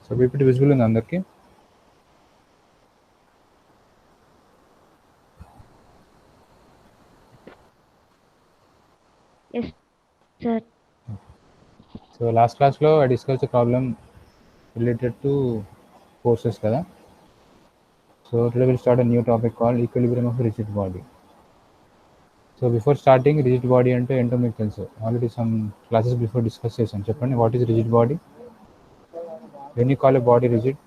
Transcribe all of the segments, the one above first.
So PPT visible ఉంది అందరికీ? Yes, sir. So last క్లాస్లో I discuss the problem related to forces కదా. So today will start a new topic called equilibrium of rigid body. So before starting rigid body అంటే ఏంటో మీకు తెలుసు, already some classes before discuss చేశాను. చెప్పండి, what is rigid body? When you call a body rigid?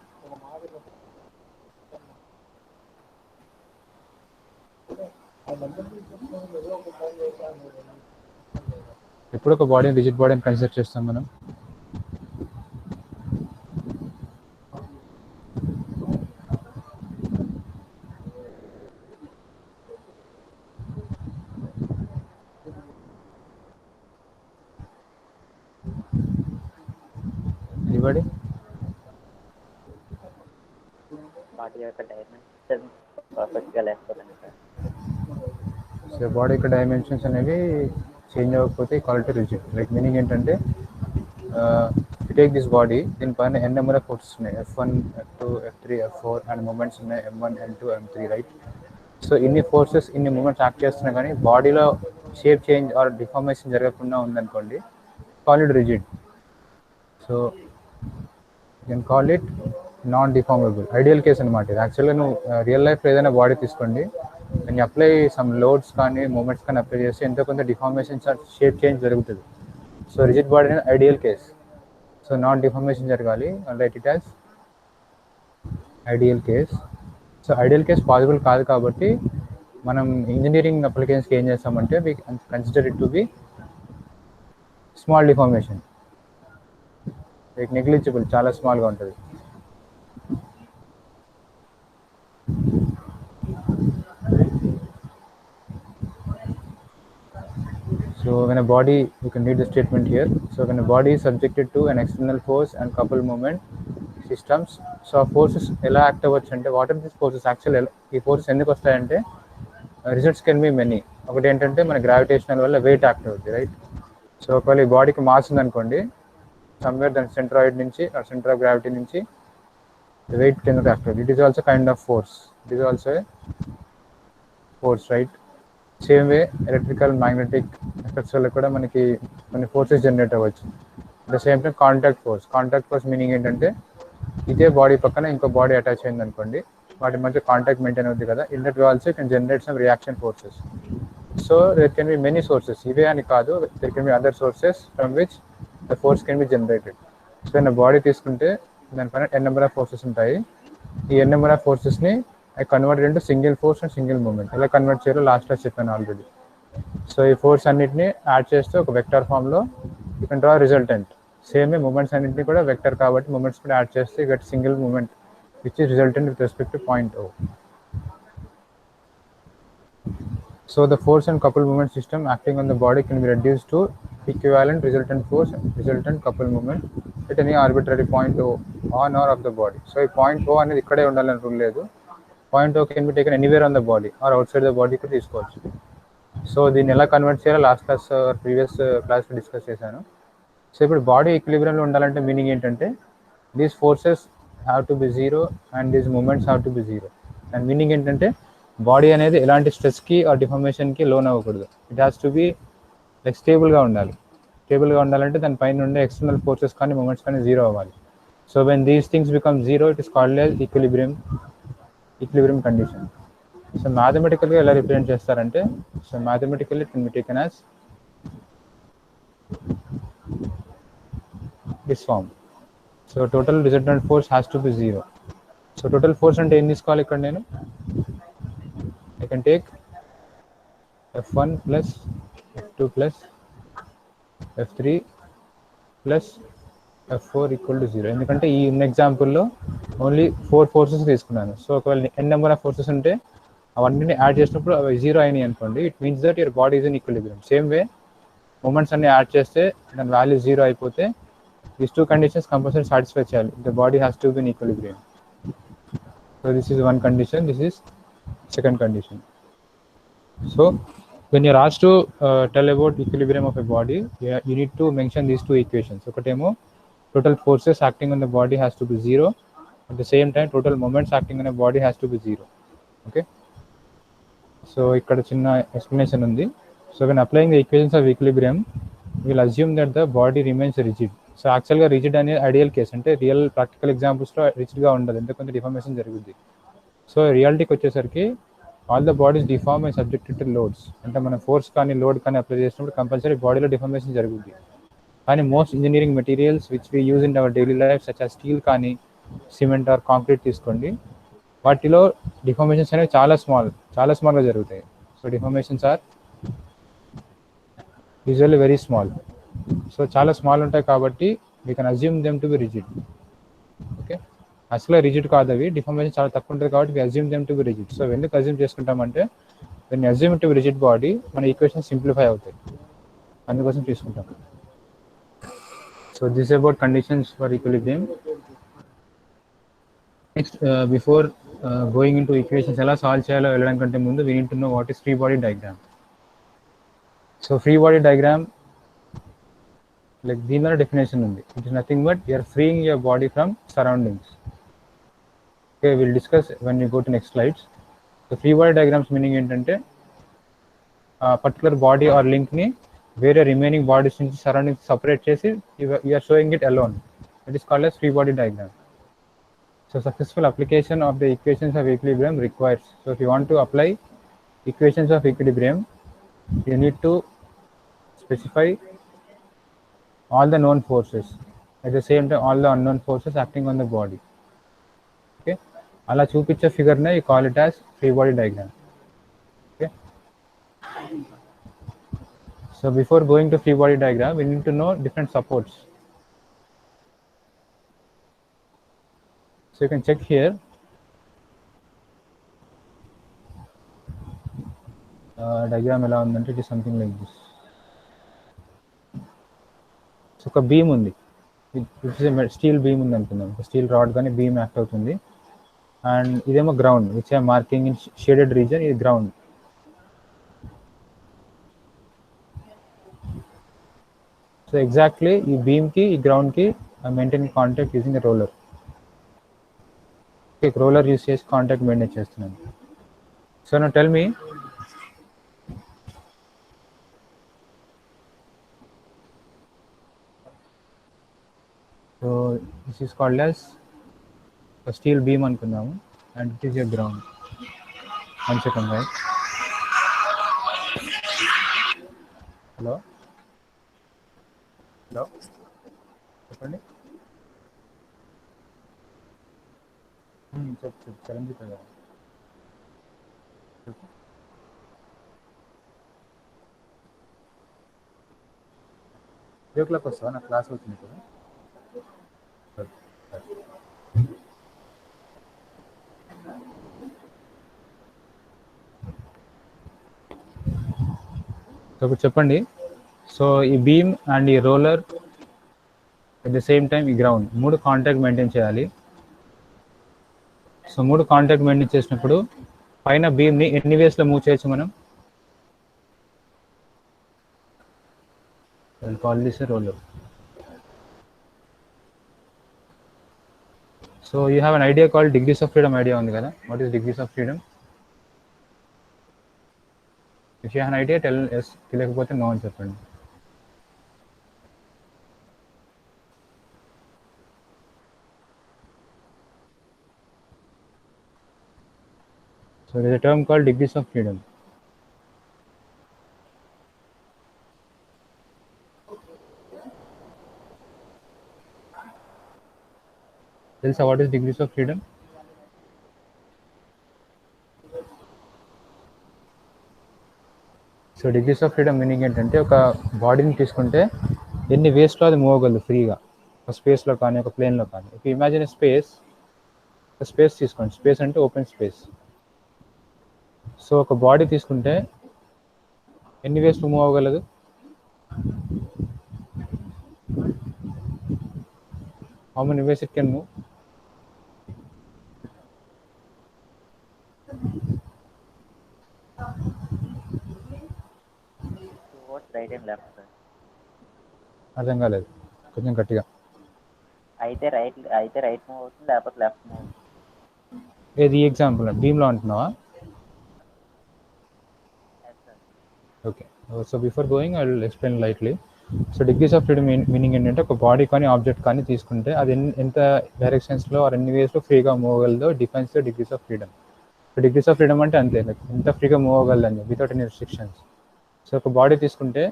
ఎప్పుడు ఒక బాడీని rigid బాడీని కన్సిడర్ చేస్తాం మనం? ఎనీబడీ? బాడీ యొక్క డైమెన్షన్ పర్ఫెక్ట్గా లేకపోతుంది సార్. సో బాడీ యొక్క డైమెన్షన్స్ అనేవి చేంజ్ అవ్వకపోతే క్వాలిటీ రిజిడ్. లైక్ మీనింగ్ ఏంటంటే, టేక్ దిస్ బాడీ, దీనిపైన ఎన్ నెంబర్ ఆఫ్ ఫోర్సెస్ ఉన్నాయి, F1, F2, F3, F4 and moments ఉన్నాయి, M1, M2, M3, right? So ఇన్ని ఫోర్సెస్ ఇన్ని మూమెంట్స్ యాక్ట్ చేస్తున్నా కానీ బాడీలో షేప్ చేంజ్ ఆర్ డిఫార్మేషన్ జరగకుండా ఉందనుకోండి, call it rigid. So you can call it non deformable. Ideal case అనమాట ఇది. యాక్చువల్గా నువ్వు రియల్ లైఫ్లో ఏదైనా బాడీ తీసుకోండి, అండ్ అప్లై సమ్ లోడ్స్ కానీ మూమెంట్స్ కానీ అప్లై చేస్తే ఎంతో కొంత డిఫార్మేషన్స్ షేప్ చేంజ్ జరుగుతుంది. సో రిజిడ్ బాడీ అనేది ideal case. So non deformation జరగాలి, write it as ideal case. So ideal case possible కాదు కాబట్టి మనం ఇంజనీరింగ్ అప్లికేషన్స్కి ఏం చేస్తామంటే we consider it to be small deformation, like negligible, చాలా స్మాల్గా ఉంటుంది. So when a body, you can read the statement here. So when a body is subjected to an external force and coupled moment systems, so forces ఎలా act అవ్వచ్చు అంటే, what are this forces? Actual ఈ forces ఎందుకు వస్తాయంటే, results can be many. ఒకటి ఏంటంటే మన gravitational వల్ల వెయిట్ యాక్ట్ అవుతుంది, రైట్? సో ఒకవేళ ఈ బాడీకి మాస్ ఉందనుకోండి, సమ్వేర్ దాని సెంట్రాయిడ్ నుంచి సెంటర్ ఆఫ్ గ్రావిటీ నుంచి వెయిట్ కింద యాక్ట్ అవుతుంది. It is also kind of force. It is also force, right? Same way electrical magnetic effects వల్ల కూడా మనకి కొన్ని ఫోర్సెస్ జనరేట్ అవ్వచ్చు. At the same time contact force. Contact force meaning ఏంటంటే, ఇదే బాడీ పక్కన ఇంకో బాడీ అటాచ్ అయింది అనుకోండి, వాటి మధ్య కాంటాక్ట్ మెయింటైన్ అవుతుంది కదా, in that way also can generate some reaction forces. So there can be many sources. ఇవే అని కాదు, there can be other sources from which the force can be generated. So నా బాడీ తీసుకుంటే దానిపైన N number of forces ఉంటాయి. ఈ N number of ఫోర్సెస్ని I converted into single force and single moment. ఎలా కన్వర్ట్ చేయాలో లాస్ట్ క్లాస్ చెప్పాను already. So ఈ ఫోర్స్ అన్నిటిని యాడ్ చేస్తే ఒక వెక్టర్ ఫామ్లో you can draw resultant. Same moments అన్నింటినీ కూడా వెక్టర్ కాబట్టి మూమెంట్స్ కూడా యాడ్ చేస్తే get single moment which is resultant with respect to point O. So the force and coupled moment system acting on the body can be reduced to equivalent resultant force and resultant coupled moment at any arbitrary point O on or of the body. So ఈ point O అనేది ఇక్కడే ఉండాలని rule లేదు. Point O can be taken anywhere on the body or outside the body కూడా తీసుకోవచ్చు. So దీన్ని ఎలా convert చేయాలో లాస్ట్ క్లాస్ ప్రీవియస్ క్లాస్లో డిస్కస్ చేశాను. సో ఇప్పుడు బాడీ ఈక్విలిబ్రియంలో ఉండాలంటే మీనింగ్ ఏంటంటే, these forces have to be zero and these moments have to be zero. And meaning ఏంటంటే, బాడీ అనేది ఎలాంటి స్ట్రెస్కి ఆ డిఫార్మేషన్కి లోన్ అవ్వకూడదు. It has to be like స్టేబుల్గా ఉండాలి. స్టేబుల్గా ఉండాలంటే దానిపైన ఉండే ఎక్స్టర్నల్ ఫోర్సెస్ కానీ మూమెంట్స్ కానీ జీరో అవ్వాలి. So when these things become zero, it is called as equilibrium condition. So మ్యాథమెటికల్గా ఎలా రిప్రజెంట్ చేస్తారంటే, so mathematically it can be taken as this form. So total resultant force has to be zero. So total force అంటే ఏం తీసుకోవాలి ఇక్కడ నేను? I can take F1 plus F2 plus F3 plus F4 equal to 0. ఎందుకంటే ఈ ఎగ్జాంపుల్లో only 4 forces తీసుకున్నాను. So ఒకవేళ n నెంబర్ ఆఫ్ ఫోర్సెస్ ఉంటే అవన్నీ యాడ్ చేసినప్పుడు అవి జీరో అయినాయి అనుకోండి, it means that your body is in equilibrium. Same way moments అన్ని యాడ్ చేస్తే దాని వాల్యూ జీరో అయిపోతే these two conditions compulsory satisfy cheyali. The body has to be in equilibrium. So this is one condition, this is second condition. So when you are asked to tell about equilibrium of a body, you need to mention these two equations. ఒకటేమో total forces acting on the body has to be 0. At the same time, total moments acting on a body has to be 0. Okay. So ఇక్కడ చిన్న explanation ఉంది. So when applying the equations of equilibrium, we'll assume that the body remains rigid. So యాక్చువల్గా rigid అనే ideal case, అంటే real practical ఎగ్జాంపుల్స్లో రిజిడ్గా ఉండదు, ఎందుకంటే deformation జరుగుద్ది. So రియాలిటీకి వచ్చేసరికి all the bodies deform and subjected to loads, అంటే మనం ఫోర్స్ కానీ లోడ్ కానీ అప్లై చేసినప్పుడు కంపల్సరీ బాడీలో డిఫార్మేషన్ జరుగుద్ది. కానీ most engineering materials which we use in our daily life such as steel కానీ సిమెంట్ ఆర్ కాంక్రీట్ తీసుకోండి, వాటిలో డిఫార్మేషన్స్ అనేవి చాలా స్మాల్గా జరుగుతాయి. So deformations are usually very small. So చాలా స్మాల్ ఉంటాయి కాబట్టి we can assume them to be rigid. Okay, అసలు రిజిడ్ కాదు, అవి డిఫార్మేషన్ చాలా తక్కువ ఉంటుంది కాబట్టి we assume them to be rigid. So ఎందుకు అజ్యూమ్ చేసుకుంటామంటే దాన్ని assume to be rigid body మన ఈక్వేషన్ సింప్లిఫై అవుతాయి, అందుకోసం తీసుకుంటాం. So this about conditions for equilibrium. Next before going in to equations ఎలా సాల్వ్ చేయాలో వెళ్ళడానికంటే ముందు we need to know what is free body diagram. So free body diagram like దీనిలో definition ఉంది. It is nothing but you're freeing your body from surroundings. Okay, will discuss when you go to next slides. So free body diagrams meaning ఏంటంటే particular body are లింక్ని వేరే remaining bodies నుంచి surroundings separate చేసి you're showing it alone. It is called as free body diagram. So successful application of the equations of equilibrium requires. So if you want to apply equations of equilibrium, you need to specify all the known forces, at the same time all the unknown forces acting on the body. Okay, అలా చూపించే ఫిగర్నే you call it as free body diagram. Okay, so before going to free body diagram, we need to know different supports. So you can check here, diagram ఎలా ఉందంటే it is something like this. So ఒక beam ఉంది, steel beam ఉంది అనుకుందాం, ఒక steel rod కానీ beam act అవుతుంది. And ఇదేమో ground which I marking in shaded reason, ఇది గ్రౌండ్. సో ఎగ్జాక్ట్లీ ఈ బీమ్కి ఈ గ్రౌండ్కి maintain contact using the roller. Roller use చేసి కాంటాక్ట్ మెయింటైన్ చేస్తున్నాను. So now tell me, so this is called as a steel beam అనుకుందాము, and it is a ground. One second, right? hello చెప్పండి. చెప్పు చలంజిత్ గారు. A clock వస్తావా? నా class అవుతుంది కదా. సో ఇప్పుడు చెప్పండి. సో ఈ బీమ్ అండ్ ఈ roller at the same time ఈ గ్రౌండ్, మూడు కాంటాక్ట్ మెయింటైన్ చేయాలి. సో మూడు కాంటాక్ట్ మెయింటైన్ చేసినప్పుడు పైన బీమ్ని ఎన్ని వేస్లో మూవ్ చేయొచ్చు మనం? Call this roller. So you have an idea called degrees of freedom. Idea ఉంది కదా, what is degrees of freedom? If you have an idea tell yes, తెలియకపోతే నో అని చెప్పండి. So there is a term called degrees of freedom. Telsa, what is degrees of freedom? So degrees of freedom meaning ఏంటంటే ఒక బాడీని తీసుకుంటే ఎన్ని వేస్లో అది move అవ్వగలదు ఫ్రీగా, ఒక స్పేస్లో కానీ ఒక ప్లేన్లో కానీ. ఇఫ్ ఇమాజిన్ స్పేస్ తీసుకోండి, స్పేస్ అంటే ఓపెన్ స్పేస్. సో ఒక బాడీ తీసుకుంటే ఎన్ని వేస్లో మూవ్ అవ్వగలదు? How many ways it can move? Right and left. అర్థం కాలేదు, కొంచెం గట్టిగా. అయితే రైట్ మూవ్ అవుతుంది, లేకపోతే లెఫ్ట్ మూవ్ అవుతుంది. ఏది ఎగ్జాంపుల్ బీమ్లో అంటున్నావా? Yes sir. Okay, so before going I will explain lightly. So degrees of freedom meaning ఏంటంటే ఒక బాడీ కానీ ఆబ్జెక్ట్ కానీ తీసుకుంటే అది ఎంత డైరెక్షన్స్లో ఆర్ ఎన్ని వేస్లో ఫ్రీగా మూవ్ అవ్వగలదో defines the degrees of freedom. So degrees of freedom అంటే అంతే, లైక్ ఎంత ఫ్రీగా మూవ్ అవ్వగలదని వితౌట్ ఎనీ రిస్ట్రిక్షన్స్. సో ఒక బాడీ తీసుకుంటే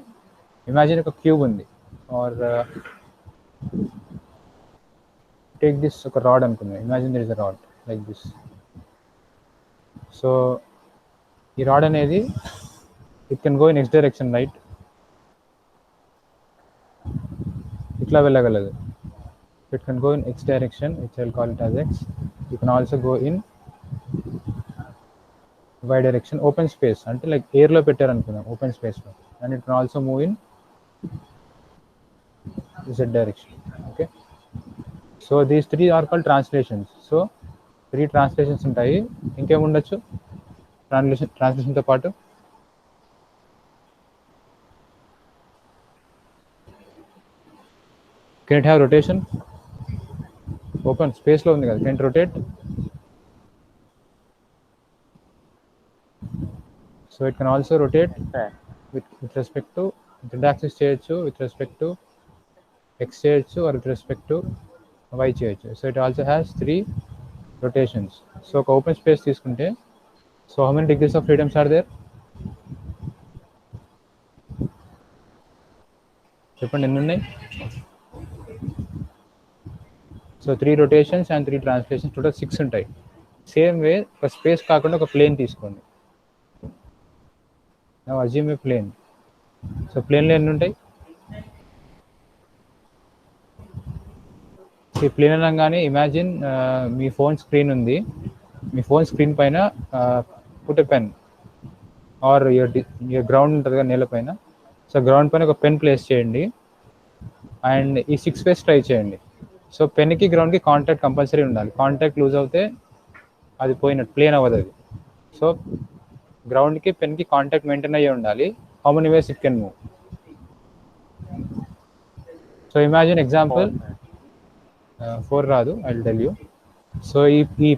ఇమాజిన్ ఒక క్యూబ్ ఉంది, ఆర్ టేక్ దిస్ ఒక రాడ్ అనుకుందాం. Imagine there is a rod like this. So ఈ రాడ్ అనేది it can go in X direction, right? ఇట్లా వెళ్ళగలదు. It can go in X direction, which I will call it as X. You can also go in Y direction, open space అంటే like ఎయిర్లో పెట్టారు అనుకుందాం, open స్పేస్లో. And it can also move in Z direction. Okay, so these 3 are called translations. So 3 translations ఉంటాయి. ఇంకేముండొచ్చు ట్రాన్స్లేషన్తో పాటు? Can it have rotation? Open స్పేస్లో ఉంది కదా, can it rotate? So it can also rotate sir with respect to Z axis చేయొచ్చు, with respect to X చేయొచ్చు, or with respect to Y చేయొచ్చు. So it also has 3 rotations. So ఒక open space తీసుకుంటే, so how many degrees of freedoms are there? చెప్పండి, ఎన్ని ఉన్నాయి? So 3 rotations and 3 translations, total 6 ఉంటాయి. Same way ఒక space కాకుండా ఒక ప్లేన్ తీసుకోండి. నా అజ్యూమ్ ఏ ప్లేన్. సో ప్లేన్లో ఎన్ని ఉంటాయి? ఈ ప్లేన్ అనగానే ఇమాజిన్ మీ ఫోన్ స్క్రీన్ ఉంది. మీ ఫోన్ స్క్రీన్ పైన put a pen, or your ground ఉంటుంది కదా నేల పైన. సో గ్రౌండ్ పైన ఒక పెన్ ప్లేస్ చేయండి అండ్ ఈ 6 వేస్ ట్రై చేయండి. సో పెన్కి గ్రౌండ్కి కాంటాక్ట్ కంపల్సరీ ఉండాలి. కాంటాక్ట్ లూజ్ అవుతే అది పోయినట్టు, ప్లేన్ అవ్వదు అది. సో గ్రౌండ్కి పెన్కి కాంటాక్ట్ మెయింటైన్ అయ్యే ఉండాలి. How many ways it can move? So imagine example 4 రాదు, I will tell you. So ఈ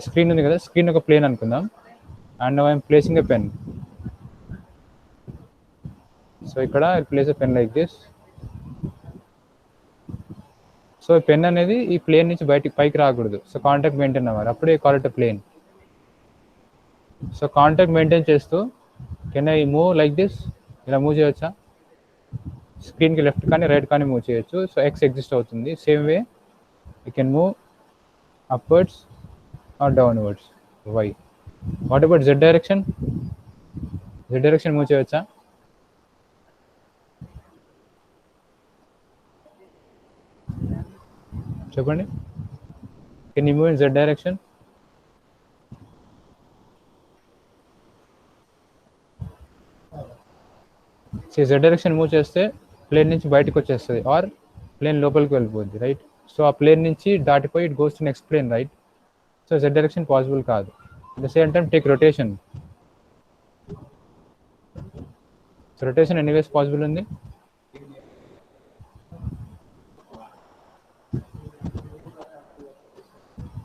స్క్రీన్ ఉంది కదా, స్క్రీన్ ఒక ప్లేన్ అనుకుందాం. And I'm placing a pen. So ఇక్కడ I place a pen like this. So pen అనేది ఈ plane నుంచి పైకి రాకూడదు. సో కాంటాక్ట్ మెయింటైన్ అవ్వాలి, అప్పుడే call it plane. So contact maintain చేస్తూ can I move like this? ఇలా మూవ్ చేయొచ్చా? స్క్రీన్కి లెఫ్ట్ కానీ రైట్ కానీ మూవ్ చేయొచ్చు. సో ఎక్స్ ఎగ్జిస్ట్ అవుతుంది. Same way you can move upwards or downwards Y. What about Z direction? Z direction move చేయొచ్చా? చెప్పండి, can you move in Z direction? Z direction move చేస్తే plane నుంచి బయటకు వచ్చేస్తుంది, are plane లోపలికి వెళ్ళిపోద్ది, right? So ఆ ప్లేన్ నుంచి దాటిపోయి it goes to next plane, right? So Z direction possible కాదు. At the same time take rotation. So rotation ఎన్ని వేస్ పాసిబుల్ ఉంది?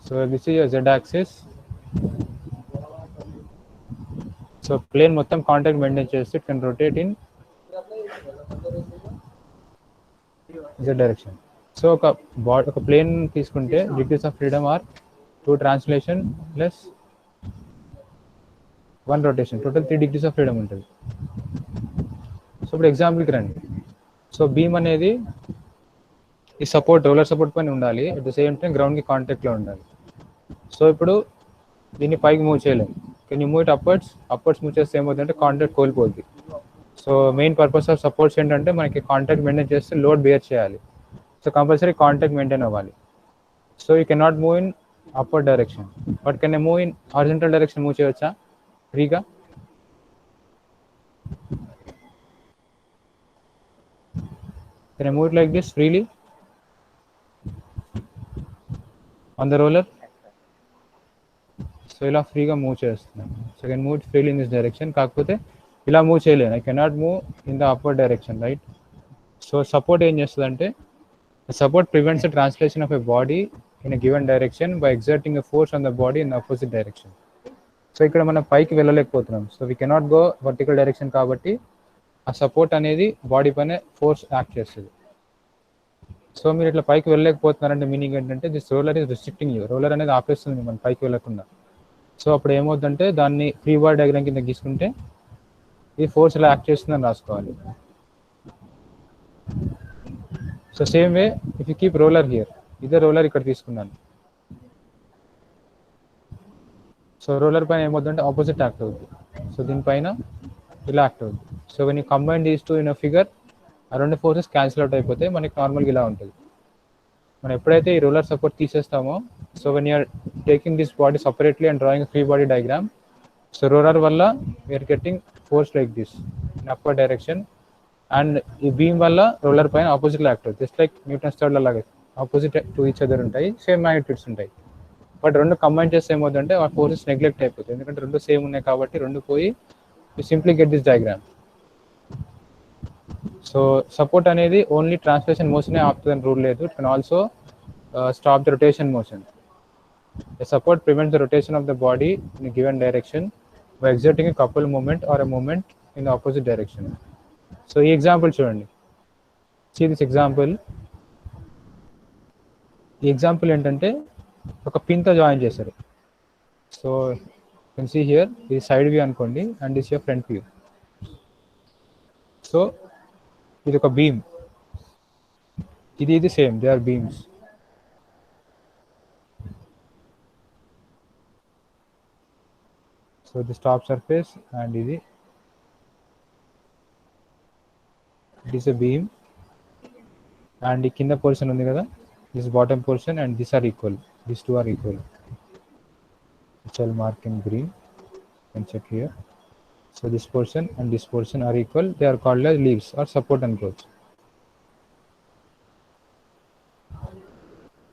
So this is your Z axis. So plane మొత్తం contact maintain చేస్తే it can rotate in Z direction. So ఒక plane తీసుకుంటే degrees of freedom are 2 translation plus 1 rotation, total 3 degrees of freedom ఉంటుంది. So ఇప్పుడు ఎగ్జాంపుల్కి రండి. So beam అనేది ఈ సపోర్ట్, రోలర్ సపోర్ట్ పైన ఉండాలి, అట్ ద సేమ్ టైం గ్రౌండ్కి కాంటాక్ట్లో ఉండాలి. సో ఇప్పుడు దీన్ని పైకి మూవ్ చేయలేము. Can you move it upwards move చేస్తే ఏమవుతుందంటే కాంటాక్ట్ కోల్పోద్ది. So main purpose of supports ఏంటంటే మనకి కాంటాక్ట్ మెయింటైన్ చేస్తే లోడ్ బేర్ చేయాలి. సో కంపల్సరీ కాంటాక్ట్ మెయింటైన్ అవ్వాలి. So you cannot move in upward direction, but can move in horizontal direction move చేయవచ్చా ఫ్రీగా? Can I move it like this freely on the roller? So ఇలా ఫ్రీగా move చేస్తున్నాను. So can move it freely in this direction. కాకపోతే ఇలా move చేయలేను, I cannot move in the upward direction, right? So support ఏం చేస్తుంది అంటే The support prevents the translation of a body in a given direction by exerting a force on the body in the opposite direction. So ఇక్కడ మనం పైకి వెళ్ళలేకపోతున్నాం, so we cannot go vertical direction కాబట్టి ఆ support అనేది body పైన force act చేస్తుంది. So మీరు ఇట్లా పైకి వెళ్ళలేకపోతున్నారంటే మీనింగ్ ఏంటంటే this roller is restricting you, roller అనేది ఆపేస్తుంది మనం పైకి వెళ్ళకుండా. సో అప్పుడు ఏమవుతుందంటే దాన్ని ఫ్రీ బాడీ డయాగ్రామ్ కింద గీసుకుంటే ఈ ఫోర్స్ ఇలా యాక్ట్ చేస్తుందని రాసుకోవాలి. So same way if you keep roller here, ఇదే రోలర్ ఇక్కడ తీసుకున్నాను, సో రోలర్ పైన ఏమవుతుందంటే ఆపోజిట్ యాక్ట్ అవుతుంది, సో దీనిపైన ఇలా యాక్ట్ అవుతుంది. So when you combine these two in a figure, ఆ రెండు ఫోర్సెస్ క్యాన్సిల్ అవుట్ అయిపోతే మనకి నార్మల్గా ఇలా ఉంటుంది. మనం ఎప్పుడైతే ఈ రోలర్ సపోర్ట్ తీసేస్తామో, so when you're taking this body separately and drawing free body diagram, so roller వల్ల we're getting force like this in upper direction, and ఈ బీమ్ వల్ల రోలర్ పైన ఆపోజిట్లో యాక్ట్ అవుతుంది. జస్ట్ లైక్ న్యూటన్స్ థర్డ్ లాగా opposite to each other ఉంటాయి, same magnitudes ఉంటాయి. But రెండు కంబైన్ చేస్తే ఏమవుతుందంటే ఆ ఫోర్సెస్ నెగ్లెక్ట్ అయిపోతాయి, ఎందుకంటే రెండు సేమ్ ఉన్నాయి కాబట్టి రెండు పోయి you simply get this diagram. So support అనేది ఓన్లీ ట్రాన్స్లేషన్ మోషనే ఆపుతుందని రూల్ లేదు, it can also stop the rotation motion. The support prevents the rotation of the body in a given direction by exerting a couple movement or a movement in the opposite direction. So ఈ example చూడండి, see this example. ఈ example ఏంటంటే ఒక పిన్తో join చేశారు. So you can see here ఇది side view అనుకోండి and this your front view. So ఇది ఒక బీమ్, ఇది same, they are beams. So this top surface and ఇది it is a beam, and ఈ కింద పోర్షన్ ఉంది కదా, this bottom portion and this are equal, this two are equal, which I'll mark in green, you can check here. So this portion and this portion are equal, they are called as leaves or support and growth.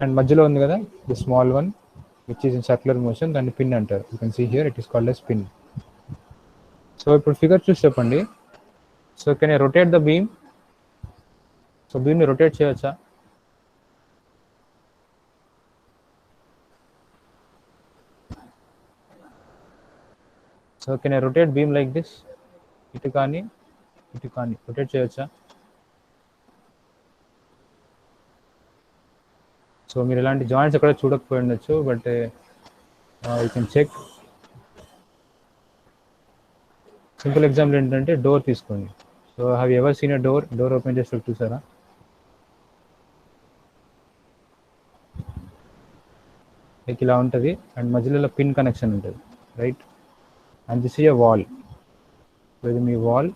And మధ్యలో ఉంది కదా the small one which is in circular motion, దాన్ని pin అంటారు. You can see here it is called as pin. So ఇప్పుడు figure చూసి చెప్పండి, so can I rotate the beam? So బీమ్ని rotate చేయొచ్చా? So can I rotate beam like this? ఇటు కానీ rotate చేయొచ్చా? సో మీరు ఇలాంటి జాయింట్స్ ఎక్కడ చూడకపోయి ఉండొచ్చు, but you can check. Simple example ఏంటంటే డోర్ తీసుకోండి. So have ever seen a door open చేసి చూసారా? లైక్ ఇలా ఉంటుంది అండ్ మధ్యలో పిన్ కనెక్షన్ ఉంటుంది, right? And this is a wall, with me wall,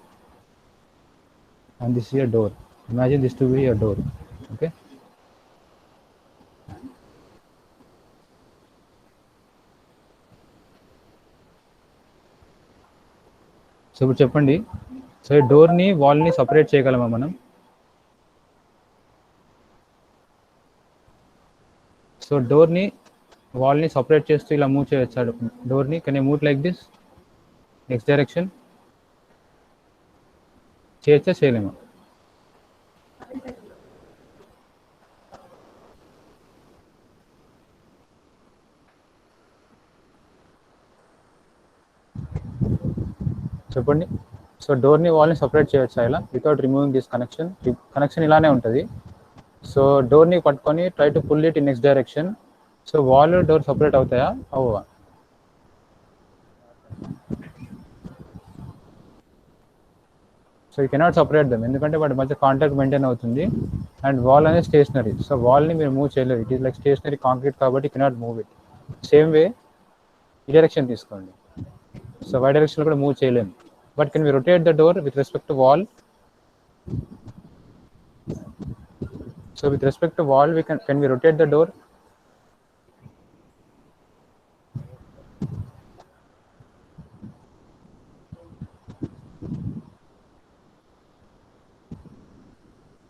and this is a door. Imagine this to be a door, okay? So ఇప్పుడు చెప్పండి, so ఈ డోర్ని వాల్ని సపరేట్ చేయగలమా మనం? సో డోర్ని వాల్ని సపరేట్ చేస్తూ ఇలా మూవ్ చేయొచ్చు డోర్ని? Can I move like this next direction? చేయొచ్చా చేయలేమా? చెప్పండి. సో డోర్ని వాల్ని సపరేట్ చేయొచ్చా ఇలా without removing this connection? Connection ఇలానే ఉంటుంది. సో డోర్ని పట్టుకొని try to pull it in next direction. So wall door separate అవుతాయా? అవ్వవా? So you cannot separate them, ఎందుకంటే వాటి మధ్య కాంటాక్ట్ మెయింటైన్ అవుతుంది అండ్ వాల్ అనేది స్టేషనరీ. సో వాల్ని మీరు మూవ్ చేయలేరు, it is like stationary concrete కాబట్టి you cannot move it. Same way ఈ డైరెక్షన్ తీసుకోండి, సో వై డైరెక్షన్లో కూడా మూవ్ చేయలేము. But can we rotate the door with respect to wall? So with respect to wall can we rotate the door?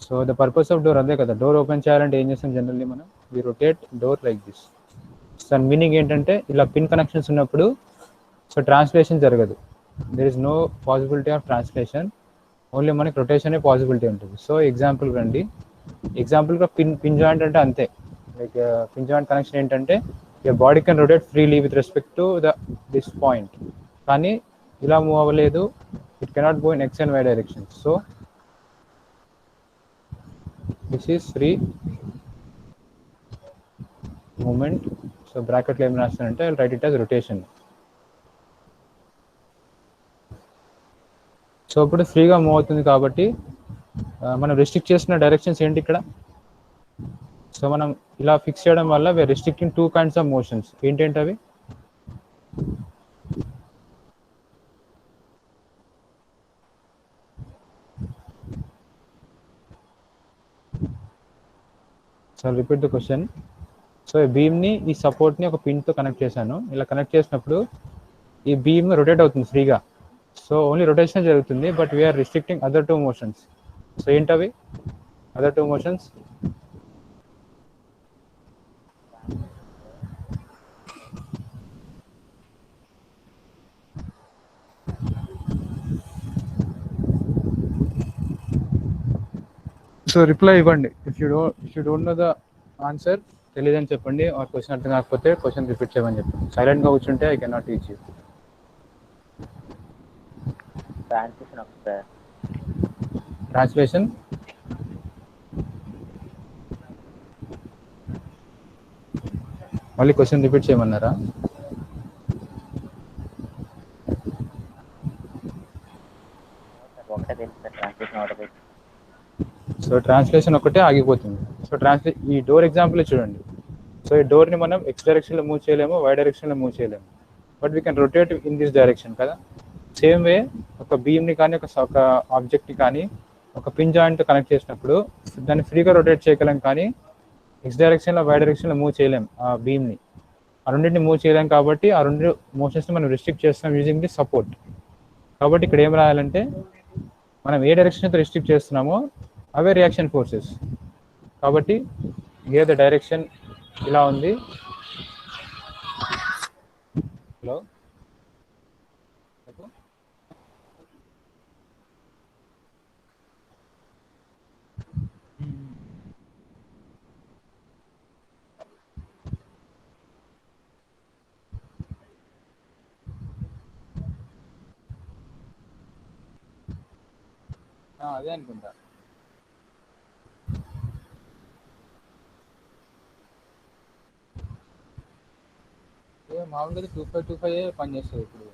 So the purpose of door అదే కదా, door open చేయాలంటే ఏం చేస్తాం generally మనం? We rotate door like this. దాని meaning ఏంటంటే ఇలా pin connections ఉన్నప్పుడు సో ట్రాన్స్లేషన్ జరగదు, there is no possibility of translation, only మనకి రొటేషనే పాసిబిలిటీ ఉంటుంది. సో ఎగ్జాంపుల్ రండి, ఎగ్జాంపుల్గా పిన్ జాయింట్ అంటే అంతే. లైక్ పిన్ జాయింట్ కనెక్షన్ ఏంటంటే your body can rotate freely with respect to this point, కానీ ఇలా మూవ్ అవ్వలేదు, it cannot go in x and y directions. So this is free movement. So బ్రాకెట్లో ఏం రాస్తానంటే I'll write it as rotation. So ఇప్పుడు ఫ్రీగా move అవుతుంది కాబట్టి మనం రిస్ట్రిక్ట్ చేసిన డైరెక్షన్స్ ఏంటి ఇక్కడ? సో మనం ఇలా ఫిక్స్ చేయడం వల్ల we're restricting 2 kinds of motions. ఏంటంటే అవి so repeat the question. So ఈ బీమ్ని ఈ సపోర్ట్ని ఒక పిన్తో కనెక్ట్ చేశాను. ఇలా కనెక్ట్ చేసినప్పుడు ఈ బీమ్ రొటేట్ అవుతుంది ఫ్రీగా. సో ఓన్లీ రొటేషన్ జరుగుతుంది, but we're restricting other 2 motions. So ఏంటవి అదర్ 2 మోషన్స్? సో రిప్లై ఇవ్వండి. If you don't know the answer, తెలియదని చెప్పండి. ఆ క్వశ్చన్ అర్థం కాకపోతే క్వశ్చన్ రిపీట్ చేయమని చెప్పండి. సైలెంట్గా కూర్చుంటే I cannot teach you. Translation మళ్ళీ క్వశ్చన్ రిపీట్ చేయమన్నారా? సో ట్రాన్స్లేషన్ ఒకటే ఆగిపోతుంది. సో ఈ డోర్ ఎగ్జాంపుల్ చూడండి. సో ఈ డోర్ని మనం ఎక్స్ డైరెక్షన్లో మూవ్ చేయలేము, వై డైరెక్షన్లో మూవ్ చేయలేము, but we can rotate in this direction కదా. సేమ్ వే ఒక బీమ్ని కానీ ఒక ఆబ్జెక్ట్ని కానీ ఒక పిన్ జాయింట్ కనెక్ట్ చేసినప్పుడు దాన్ని ఫ్రీగా రొటేట్ చేయగలం, కానీ ఎక్స్ డైరెక్షన్లో వై డైరెక్షన్లో మూవ్ చేయలేం. ఆ బీమ్ని ఆ రెండింటిని మూవ్ చేయలేం కాబట్టి ఆ రెండు మోషన్స్ని మనం రిస్ట్రిక్ట్ చేస్తాం యూజింగ్ ది సపోర్ట్. కాబట్టి ఇక్కడ ఏం రాయాలంటే మనం ఏ డైరెక్షన్తో రిస్ట్రిక్ట్ చేస్తున్నామో అవే రియాక్షన్ ఫోర్సెస్. కాబట్టి ద డైరెక్షన్ ఇలా ఉంది. హలో అదే అనుకుంటా. మామూలుగా 2525 పనిచేస్తుంది ఇప్పుడు.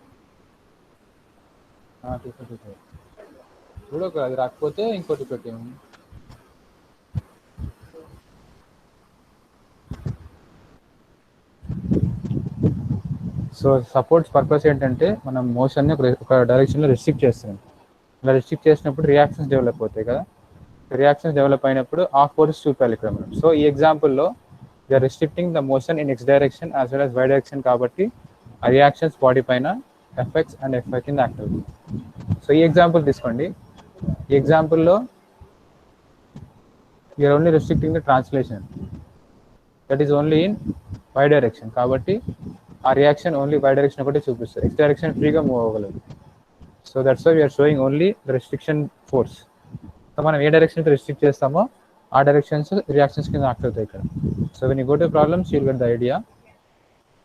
2525 ఇప్పుడు ఒక అది రాకపోతే ఇంకోటి పెట్టాము. సో సపోర్ట్స్ పర్పస్ ఏంటంటే మనం మోషన్ని ఒక డైరెక్షన్లో రిస్ట్రిక్ట్ చేస్తున్నాం. ఇలా రిస్ట్రిక్ట్ చేసినప్పుడు రియాక్షన్స్ డెవలప్ అవుతాయి కదా. రియాక్షన్స్ డెవలప్ అయినప్పుడు ఆ ఫోర్స్ చూపాలి ఇక్కడ మనం. సో ఈ ఎగ్జాంపుల్లో we are restricting the motion in X direction as well as Y direction, కాబట్టి ఆ రియాక్షన్స్ బాడీ పైన ఎఫెక్ట్స్ అండ్ ఎఫెక్ట్ కింద యాక్ట్ అవుతుంది. సో ఈ ఎగ్జాంపుల్ తీసుకోండి. ఈ ఎగ్జాంపుల్లో we are only restricting the translation, that is only in Y direction, కాబట్టి ఆ రియాక్షన్ ఓన్లీ వై డైరెక్షన్ ఒకటి చూపిస్తారు, ఎక్స్ డైరెక్షన్ ఫ్రీగా మూవ్ అవ్వగలదు. So that's why we are showing only the restriction force. So మనం ఏ డైరెక్షన్తో రిస్ట్రిక్ట్ చేస్తామో ఆ డైరెక్షన్స్ రియాక్షన్స్ కింద యాక్ట్ అవుతాయి ఇక్కడ. So when you go to problems you will get the idea.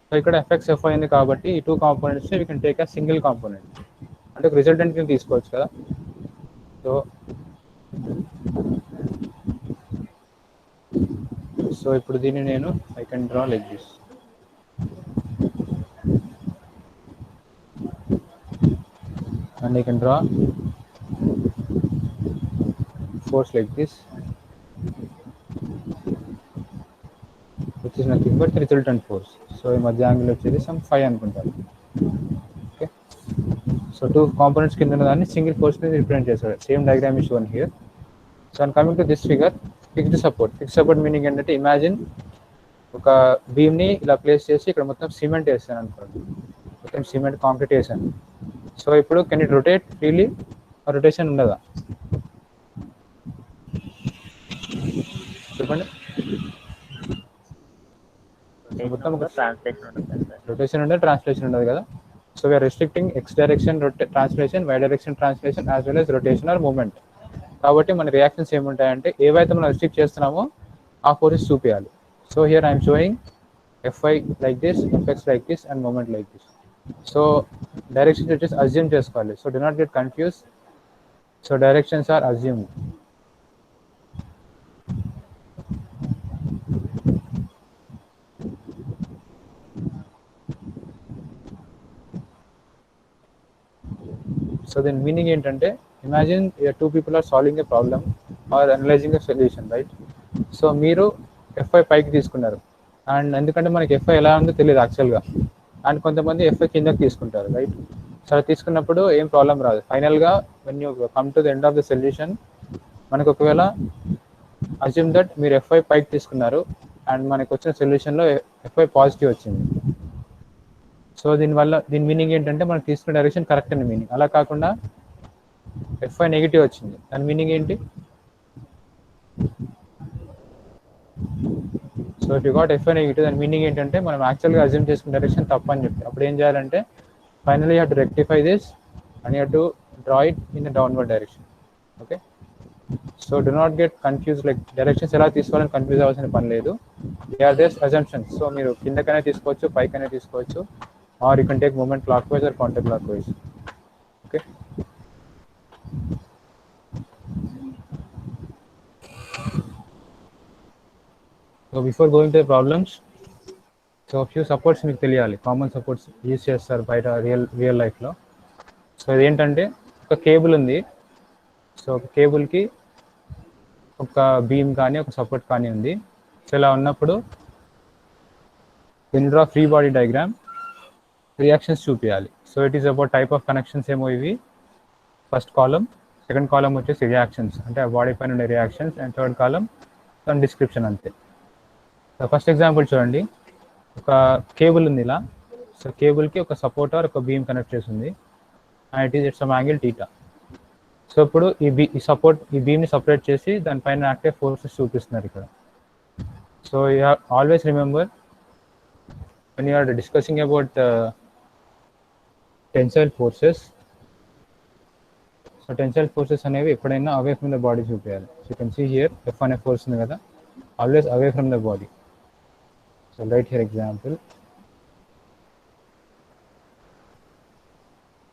So ఇక్కడ ఎఫెక్ట్స్ ఎఫ్ అయింది కాబట్టి ఈ 2 components we can take a single component, అంటే ఒక రిజల్టెంట్ కింద తీసుకోవచ్చు కదా. సో ఇప్పుడు దీన్ని నేను I can draw like this. And I can draw force like this, which is nothing but resultant force. So ఈ మధ్య యాంగిల్ వచ్చేది some 5 అనుకుంటాను. ఓకే, సో 2 కాంపోనెంట్స్ కింద దాన్ని సింగిల్ ఫోర్స్ ని రిప్రజెంట్ చేశారు. Same diagram is shown here. So and coming to this figure, fixed support. Fixed support meaning ఏంటంటే imagine ఒక బీమ్ని ఇలా ప్లేస్ చేసి ఇక్కడ మొత్తం సిమెంట్ వేసాను అనుకోండి, మొత్తం సిమెంట్ కాంక్రీట్ వేసాను. సో ఇప్పుడు can it rotate freely? Rotation ఉండదా చెప్పండి? మొత్తం రొటేషన్ ఉండదు, ట్రాన్స్లేషన్ ఉండదు కదా. So we're restricting X direction translation, Y direction translation as well as rotation or movement. కాబట్టి మన రియాక్షన్స్ ఏముంటాయంటే ఏవైతే మనం రిస్ట్రిక్ట్ చేస్తున్నామో ఆ ఫోర్సెస్ చూపించాలి. So here I'm showing Fy like this, Fx like this, and moment like this. So directions వచ్చేసి assume చేసుకోవాలి. So do not get confused. So directions are assumed. So then meaning ఏంటంటే imagine two people are solving a problem or analyzing a solution, right? So మీరు Fy పైకి తీసుకున్నారు and ఎందుకంటే మనకి Fy ఎలా ఉందో తెలియదు యాక్చువల్గా, అండ్ కొంతమంది Fy కిందకి తీసుకుంటారు, రైట్? సో తీసుకున్నప్పుడు ఏం ప్రాబ్లం రాదు. ఫైనల్గా when you come to the end of the solution మనకు ఒకవేళ అజ్యూమ్ దట్ మీరు Fy పైకి తీసుకున్నారు అండ్ మనకు వచ్చిన సొల్యూషన్లో Fy పాజిటివ్ వచ్చింది. సో దీని మీనింగ్ ఏంటంటే మనకు తీసుకున్న డైరెక్షన్ కరెక్ట్ అని మీనింగ్. అలా కాకుండా Fy నెగిటివ్ వచ్చింది, దాని మీనింగ్ ఏంటి? So if you got Fy negative దాని మీనింగ్ ఏంటంటే మనం యాక్చువల్గా అజ్యూమ్ చేసుకున్న డైరెక్షన్ తప్పు అని చెప్పి అప్పుడు ఏం చేయాలంటే finally you have to rectify this and you have to draw it in the downward direction. Okay, so do not get confuse, like directions ఎలా తీసుకోవాలని కన్ఫ్యూజ్ అవ్వాల్సిన పని లేదు. They are just assumptions. So మీరు కిందకైనా తీసుకోవచ్చు, పైకైనా తీసుకోవచ్చు, or you can take moment clockwise or counter clockwise. Okay, so before going to the problems, so few supports మీకు తెలియాలి. కామన్ సపోర్ట్స్ యూజ్ చేస్తారు బయట రియల్ లైఫ్లో. సో ఇదేంటంటే ఒక కేబుల్ ఉంది. సో ఒక కేబుల్కి ఒక బీమ్ కానీ ఒక సపోర్ట్ కానీ ఉంది. సో ఇలా ఉన్నప్పుడు in draw free body diagram reactions చూపించాలి. So it is about type of connections ఏమో ఇవి. ఫస్ట్ కాలం, సెకండ్ కాలం వచ్చేసి రియాక్షన్స్ అంటే ఆ బాడీ పైన ఉండే రియాక్షన్స్, అండ్ థర్డ్ కాలం దాని డిస్క్రిప్షన్ అంతే. సో ఫస్ట్ ఎగ్జాంపుల్ చూడండి, ఒక కేబుల్ ఉంది ఇలా. సో కేబుల్కి ఒక సపోర్ట్ ఆర్ ఒక బీమ్ కనెక్ట్ చేసింది and it is it's some angle theta. So ఇప్పుడు ఈ బీమ్ని సపరేట్ చేసి దానిపైన యాక్టివ్ ఫోర్సెస్ చూపిస్తున్నారు ఇక్కడ. So you have always remember when you are discussing about tensile forces, so tensile forces అనేవి ఎప్పుడైనా అవే ఫ్రమ్ ద బాడీ చూపించాలి. So you can see here F అనే ఫోర్స్ ఉంది కదా, always away from the body. So right here example.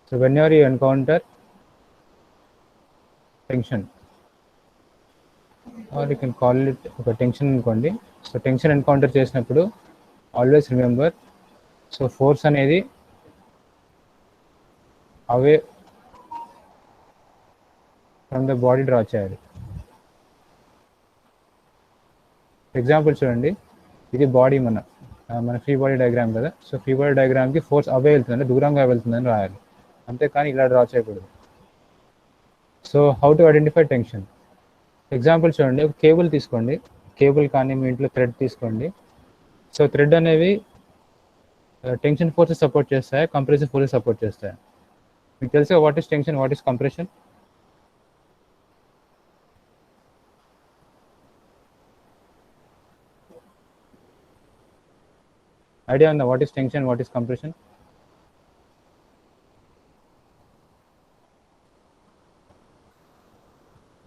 So whenever you encounter tension, or you can call it ఒక tension అనుకోండి. So tension encounter చేసినప్పుడు always remember, so force అనేది away from the body draw చేయాలి. Example చూడండి, ఇది body మన free body diagram కదా. So free body డయాగ్రామ్కి force అవే వెళ్తుందంటే దూరంగా వెళ్తుందని రాయాలి, అంతేకాని ఇలా డ్రా చేయకూడదు. So how to identify tension. Example చూడండి, ఒక కేబుల్ తీసుకోండి. కేబుల్ కానీ మీ ఇంట్లో థ్రెడ్ తీసుకోండి. సో థ్రెడ్ అనేవి టెన్షన్ ఫోర్సెస్ సపోర్ట్ చేస్తాయి, కంప్రెసివ్ ఫోర్సెస్ సపోర్ట్ చేస్తాయి. మీకు తెలుసా what is tension, what is compression? Idea ఉందా what is tension, what is compression?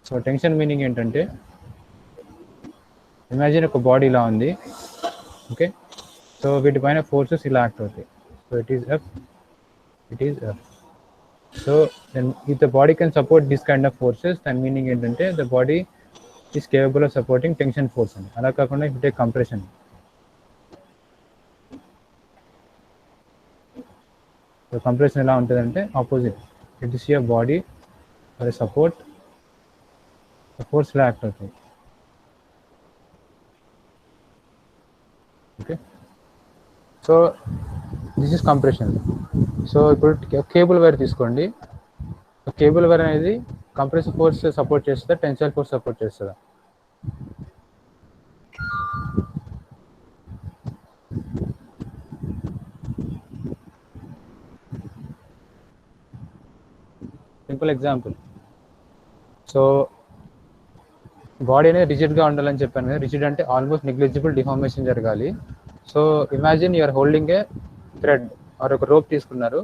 So tension meaning ఏంటంటే ఇమాజిన్ ఒక బాడీ ఇలా ఉంది. ఓకే, సో వీటిపైన ఫోర్సెస్ ఇలా యాక్ట్ అవుతాయి. So it is F. So then if the body can support this kind of forces, దాని meaning ఏంటంటే the body is capable of supporting tension force అని. అలా కాకుండా if take compression, so compression ఎలా ఉంటుందంటే opposite. It is your body for support, force ఇలా act అవుతుంది. Okay, so this is compression. So ఇప్పుడు కేబుల్ వైర్ తీసుకోండి. కేబుల్ వైర్ అనేది కంప్రెసివ్ ఫోర్స్ సపోర్ట్ చేస్తుందా, టెన్సైల్ ఫోర్స్ సపోర్ట్ చేస్తుందా? Simple example. సో బాడీ అనేది రిజిడ్గా ఉండాలని చెప్పాను కదా. రిజిడ్ అంటే ఆల్మోస్ట్ నెగ్లిజిబుల్ డిఫార్మేషన్ జరగాలి. So imagine you're holding a thread or ఒక రోప్ తీసుకున్నారు.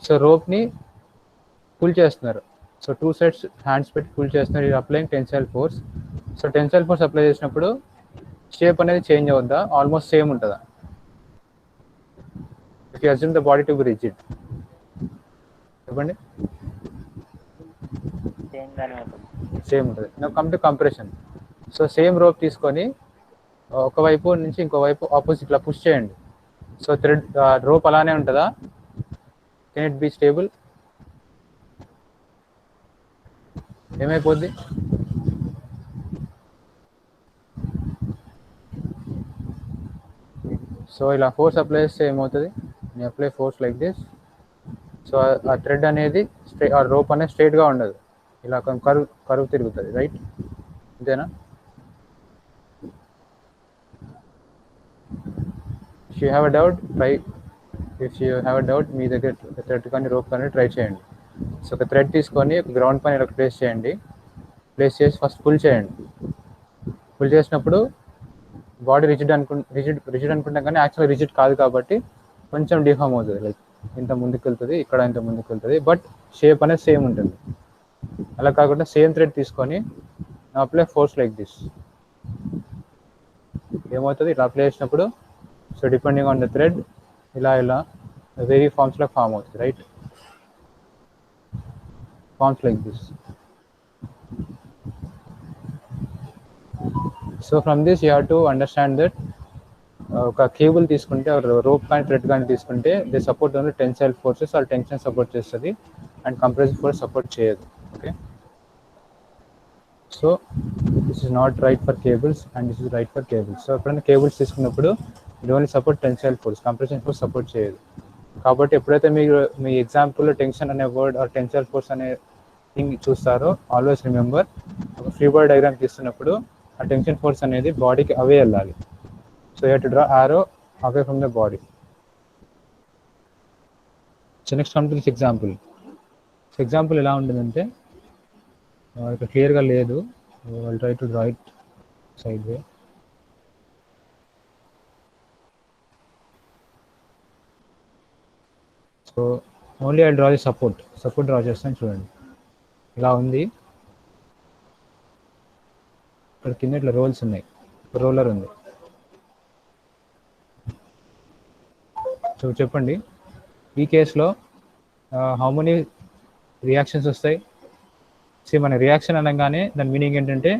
సో రోప్ని పుల్ చేస్తున్నారు. సో 2 sets హ్యాండ్స్ పెట్టి పుల్ చేస్తున్నారు, ఇది applying tensile force. So tensile force apply చేసినప్పుడు షేప్ అనేది చేంజ్ అవుద్దా, ఆల్మోస్ట్ సేమ్ ఉంటుందా? If you assume the body to be rigid, చెప్పండి. సేమ్ గానే ఉంటుంది. సేమ్ ఉంటుంది. నా come to compression. So same rope తీసుకొని ఒకవైపు నుంచి ఇంకోవైపు ఆపోజిట్లా పుష్ చేయండి. సో థ్రెడ్ రోప్ అలానే ఉంటుందా? Can it be stable? ఏమైపోద్ది? సో ఇలా ఫోర్స్ అప్లై చేస్తే ఏమవుతుంది? నేను apply force like this. So ఆ థ్రెడ్ అనేది ఆ రోప్ అనేది స్ట్రైట్గా ఉండదు, ఇలా కరువు తిరుగుతుంది, రైట్? అంతేనా? If you have a doubt try, మీ దగ్గర థ్రెడ్ కానీ రోప్ కానీ ట్రై చేయండి. సో ఒక థ్రెడ్ తీసుకొని ఒక గ్రౌండ్ పైన ఇలా ప్లేస్ చేయండి. ప్లేస్ చేసి ఫస్ట్ పుల్ చేయండి. పుల్ చేసినప్పుడు బాడీ రిజిడ్ అనుకుంటాం కానీ యాక్చువల్గా రిజిడ్ కాదు కాబట్టి కొంచెం డిఫార్మ్ అవుతుంది, లైక్ ఇంత ముందుకు వెళ్తుంది, ఇక్కడ ఇంత ముందుకు వెళ్తుంది, బట్ షేప్ అనేది సేమ్ ఉంటుంది. అలా కాకుండా సేమ్ థ్రెడ్ తీసుకొని అప్లై ఫోర్స్ లైక్ దిస్. ఏమవుతుంది? ఇలా అప్లై చేసినప్పుడు so depending on the thread ఇలా వేరీ ఫార్మ్స్లో ఫామ్ అవుతుంది, right? Forms like this. So from this you have to understand that ఒక కేబుల్ తీసుకుంటే రోప్ కానీ థ్రెడ్ కానీ తీసుకుంటే they support only tensile forces, ఆ టెన్షన్ సపోర్ట్ చేస్తుంది అండ్ కంప్రెసివ్ ఫోర్స్ సపోర్ట్ చేయదు. Okay, so this is not right for cables and this is right for cables. So ఎప్పుడైనా cables తీసుకున్నప్పుడు ఇది only support tensile force, compression force support చేయదు. కాబట్టి ఎప్పుడైతే మీరు మీ ఎగ్జాంపుల్లో టెన్షన్ అనే వర్డ్ ఆర్ టెన్సైల్ ఫోర్స్ అనే థింగ్ చూస్తారో ఆల్వేస్ రిమెంబర్, ఒక ఫ్రీ బాడీ డయాగ్రామ్ తీస్తున్నప్పుడు ఆ టెన్షన్ ఫోర్స్ అనేది బాడీకి అవే వెళ్ళాలి. So you have to draw arrow away from the body. So next come to this example. So example ఎలా ఉంటుందంటే ఇక్కడ క్లియర్గా లేదు, I'll try to draw it side way. So only I draw the support draw చేస్తాను, చూడండి ఇలా ఉంది. ఇక్కడ కింద ఇట్లా రోల్స్ ఉన్నాయి, రోలర్ ఉంది. సో చెప్పండి, ఈ కేసులో హౌ మెనీ రియాక్షన్స్ వస్తాయి? మన రియాక్షన్ అనగానే దాని మీనింగ్ ఏంటంటే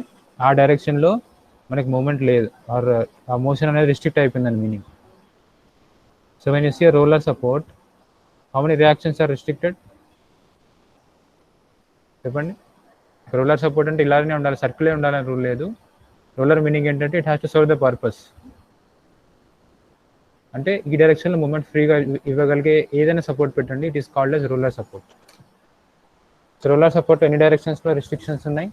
ఆ డైరెక్షన్లో మనకి మూమెంట్ లేదు, ఆర్ ఆ మోషన్ అనేది రిస్ట్రిక్ట్ అయిపోయిందని meaning. So when you see roller support, how many reactions are restricted? చెప్పండి. రోలర్ సపోర్ట్ అంటే ఇలానే ఉండాలి, సర్కిలే ఉండాలని రూల్ లేదు. రోలర్ మీనింగ్ ఏంటంటే it has to serve the purpose. అంటే ఈ డైరెక్షన్లో మూమెంట్ ఫ్రీగా ఇవ్వగలిగే ఏదైనా సపోర్ట్ పెట్టండి, it is called as roller support. So roller support ఎన్ని డైరెక్షన్స్లో రిస్ట్రిక్షన్స్ ఉన్నాయి?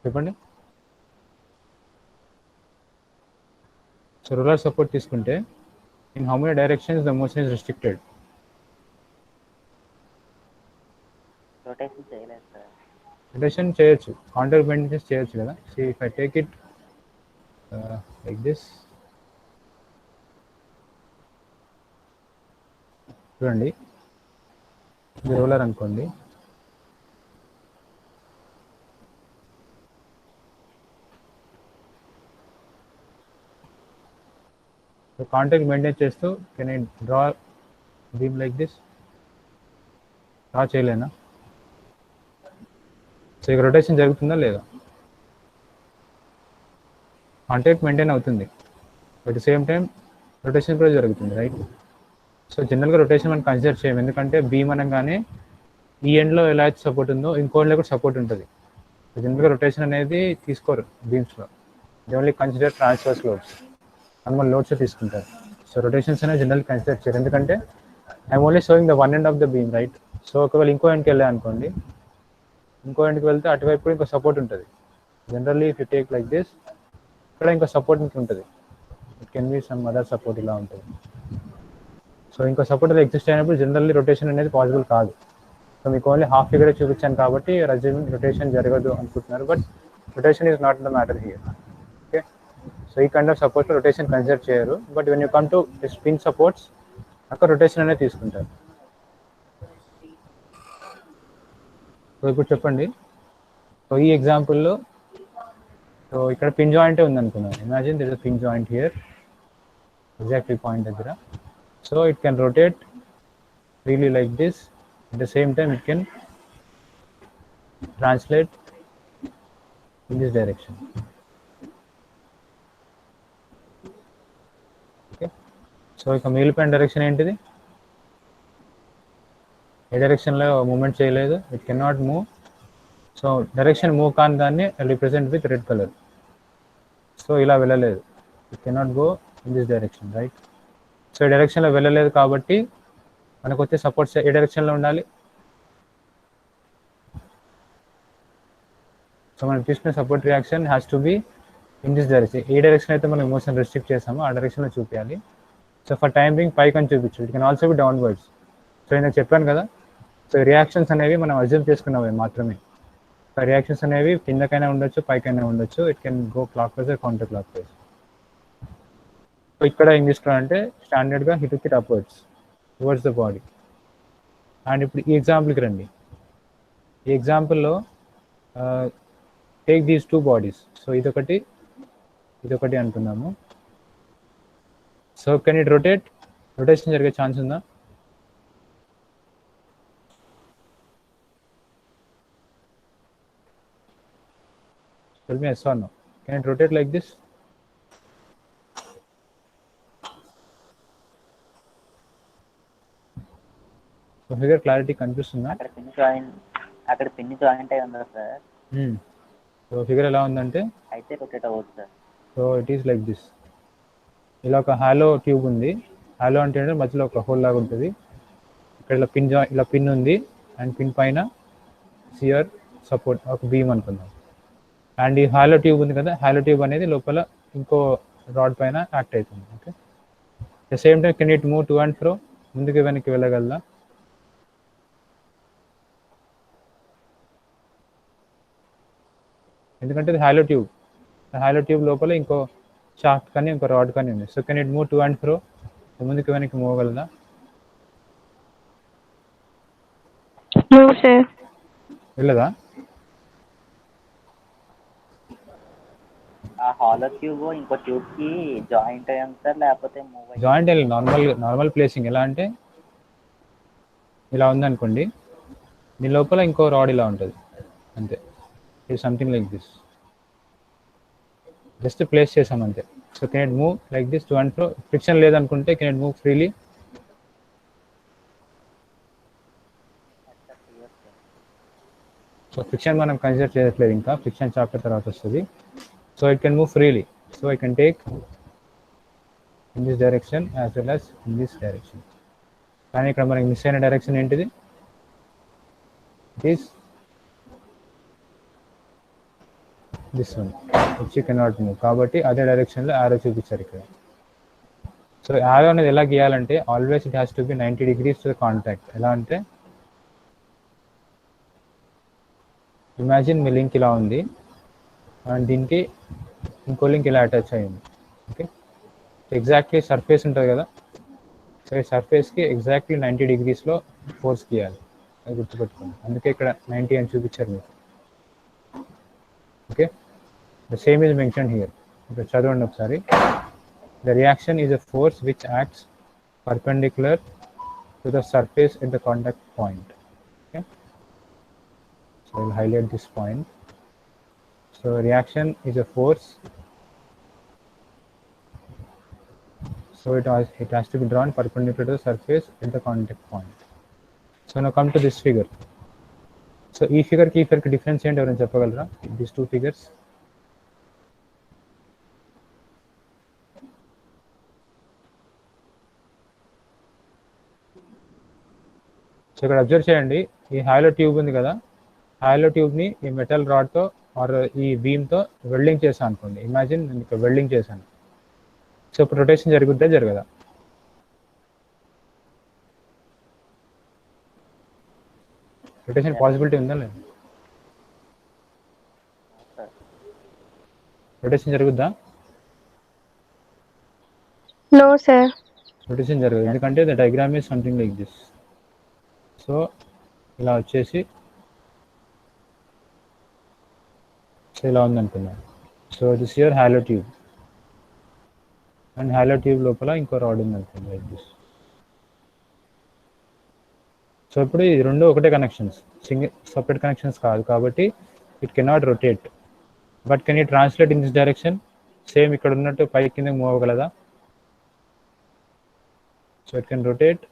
చెప్పండి. సో రోలర్ సపోర్ట్ తీసుకుంటే in how many directions the motion is restricted? Rotation చేయలేదు సార్. రొటేషన్ చేయొచ్చు, కాంటర్ బెండింగ్ చేయొచ్చు కదా. So if I take it like this, చూడండి ఇది రోలర్ అనుకోండి. సో కాంటాక్ట్ మెయింటైన్ చేస్తూ can I draw beam like this? Draw చేయలేనా? So ఇక రొటేషన్ జరుగుతుందా లేదా? కాంటాక్ట్ మెయింటైన్ అవుతుంది, at the same time rotation కూడా జరుగుతుంది, రైట్? సో జనరల్గా రొటేషన్ మనం కన్సిడర్ చేయం, ఎందుకంటే బీమ్ అనగానే ఈ ఎండ్లో ఎలా అయితే సపోర్ట్ ఉందో ఇంకో ఎండ్లో కూడా సపోర్ట్ ఉంటుంది. జనరల్గా రొటేషన్ అనేది తీసుకోరు బీమ్స్లో, they only consider transverse loads, normal loads తీసుకుంటారు. సో రొటేషన్స్ అనేది జనరల్ కన్సిడర్ చేయరు, ఎందుకంటే I'm only showing the one end of the beam, right? So ఒకవేళ ఇంకో ఎండ్కి వెళ్ళా అనుకోండి, ఇంకో ఎండ్కి వెళ్తే అటువైపు ఇంకో సపోర్ట్ ఉంటుంది. Generally if you take like this, ఇక్కడ ఇంకో సపోర్ట్ ఉంటుంది, it can be some other support, ఇలా ఉంటుంది. సో ఇంకో సపోర్ట్ అది ఎగ్జిస్ట్ అయినప్పుడు జనరల్లీ రొటేషన్ అనేది పాసిబుల్ కాదు. సో మీకు ఓన్లీ హాఫ్ ఫిగరే చూపించాను కాబట్టి రొటేషన్ జరగదు అనుకుంటున్నారు, but rotation is not the matter here. Okay, so ఈ kind of support rotation consider చేయరు, but when you come to spin supports అక్కడ రొటేషన్ అనేది తీసుకుంటారు. సో ఇప్పుడు చెప్పండి, సో ఈ ఎగ్జాంపుల్లో సో ఇక్కడ పిన్ జాయింటే ఉందనుకున్నాను. Imagine this pin joint here exactly point దగ్గర. So it can rotate really like this. At the same time, it can translate in this direction. Okay. So ఇక మిగిలిపోయిన డైరెక్షన్ ఏంటిది? ఏ డైరెక్షన్లో మూమెంట్ చేయలేదు, it can not move. So direction move కాని దాన్ని represent with red colour. So ఇలా వెళ్ళలేదు, it can not go in this direction, right? So ఈ డైరెక్షన్లో వెళ్ళలేదు కాబట్టి మనకు వచ్చే సపోర్ట్స్ ఏ డైరెక్షన్లో ఉండాలి? సో మనం తీసుకునే support reaction has to be in this direction. A direction అయితే మనం మోషన్ రెస్ట్రిక్ట్ చేసామో ఆ డైరెక్షన్లో చూపించాలి. సో ఫర్ టైం బింగ్ పైకి అని చూపించు, it can also be downwards. So నేను చెప్పాను కదా, సో రియాక్షన్స్ అనేవి మనం అజ్యూమ్ చేసుకున్నవి మాత్రమే. రియాక్షన్స్ అనేవి కిందకైనా ఉండొచ్చు, పైకైనా ఉండొచ్చు. It can go clock wise counter clock wise. So ఇక్కడ ఏం తీసుకున్నారంటే స్టాండర్డ్గా hit kit upwards towards the body. And ఇప్పుడు ఈ ఎగ్జాంపుల్కి రండి. ఈ ఎగ్జాంపుల్లో టేక్ దీస్ 2 బాడీస్. సో ఇదొకటి అనుకున్నాము. So can it rotate? Rotation జరిగే ఛాన్స్ ఉందా? Tell me yes or no. Can it rotate like this? So figure clarity కనిపిస్తుందా? అక్కడ పిన్ జాయింట్ అయి ఉందా సార్? సో ఫిగర్ ఎలా ఉందంటే అయితే రొటేట్ అవ్వదు sir. So it is like this. ఇలా ఒక హాలో ట్యూబ్ ఉంది. హాలో అంటే మధ్యలో ఒక హోల్ లాగా ఉంటుంది. ఇక్కడ ఇలా పిన్ ఉంది, అండ్ పిన్ పైన సియర్ సపోర్ట్ ఒక బీమ్ అనుకుందాం. అండ్ ఈ హాలో ట్యూబ్ ఉంది కదా, హాలో ట్యూబ్ అనేది లోపల ఇంకో రాడ్ పైన యాక్ట్ అవుతుంది. Okay, the same time can it move to and ఫ్రో? ముందుకు వెనక్కి వెళ్ళగలదా? ఎందుకంటే ఇది హాలో ట్యూబ్ లోపల ఇంకో షాఫ్ట్ కానీ ఇంకో రాడ్ కానీ ఉంది. So can it move to and ఫ్రో? ముందుకు వెనక్కి మూవ్ అవ్వగలదా? వెళ్ళదా? ఆ హాలో ట్యూబ్ ఇంకో ట్యూబ్ కి జాయింట్ అయ్యాం సార్, లేకపోతే మూవ్ జాయింట్ అయ్యి నార్మల్ ప్లేసింగ్. ఎలా అంటే ఇలా ఉందనుకోండి, దీని లోపల ఇంకో రాడ్ ఇలా ఉంటుంది అంతే. ఇది something like this, just place చేసాం అంతే. So can it move like this to and fro? Friction లేదనుకుంటే can it move freely? So friction మనం కన్సిడర్ చేయట్లేదు, ఇంకా ఫ్రిక్షన్ చాప్టర్ తర్వాత వస్తుంది. So it can move freely. So I can take in this direction as well as in this direction. కానీ ఇక్కడ మనకి miss అయిన డైరెక్షన్ ఏంటిది? It is this one which you cannot move. కాబట్టి అదే డైరెక్షన్లో యారో చూపించారు ఇక్కడ. సో యారో అనేది ఎలా గీయాలంటే always it has to be 90 degrees to the contact. ఎలా అంటే ఇమాజిన్ మీ లింక్ ఇలా ఉంది, అండ్ దీనికి ఇంకో లింక్ ఇలా అటాచ్ అయ్యింది. ఓకే, ఎగ్జాక్ట్లీ సర్ఫేస్ ఉంటుంది కదా, సో ఈ సర్ఫేస్కి ఎగ్జాక్ట్లీ 90 degreesలో ఫోర్స్ గీయాలి. అది గుర్తుపెట్టుకోండి, అందుకే ఇక్కడ 90 అని చూపించారు మీకు. Okay, the same is mention here. ఇక్కడ చదవండి ఒకసారి. The reaction is a force which acts perpendicular to the surface at the contact point. Okay, so I will highlight this point. So reaction is a force, so it has to be drawn perpendicular to the surface at the contact point. So now come to this figure. So ee figure ki difference enti evarina cheppagalaరా? These two figures. So ఇక్కడ observe చేయండి, ఈ hollow tube ఉంది కదా, hollow ట్యూబ్ని ఈ metal రాడ్తో are ఈ బీమ్తో welding చేశాను అనుకోండి. Imagine నేను ఇక్కడ వెల్డింగ్ చేశాను. సో ఇప్పుడు రొటేషన్ జరుగుద్దా జరగదా? రొటేషన్ పాసిబిలిటీ ఉందా లేదు? రొటేషన్ జరుగుద్దా? సార్. రొటేషన్ జరగదు, ఎందుకంటే the diagram is something like this. So ఇలా వచ్చేసి సో ఇలా ఉందనుకున్నాను. So this your hollow tube, and hollow tube లోపల ఇంకో రాడ్ ఉంది అనుకోండి లైక్ దిస్. సో ఇప్పుడు ఈ రెండు ఒకటే కనెక్షన్స్, సింగిల్ సపరేట్ కనెక్షన్స్ కాదు, కాబట్టి it cannot rotate. But can you translate in this direction? Same ఇక్కడ ఉన్నట్టు పై కింద మూవ్ అవ్వగలదా? So it can rotate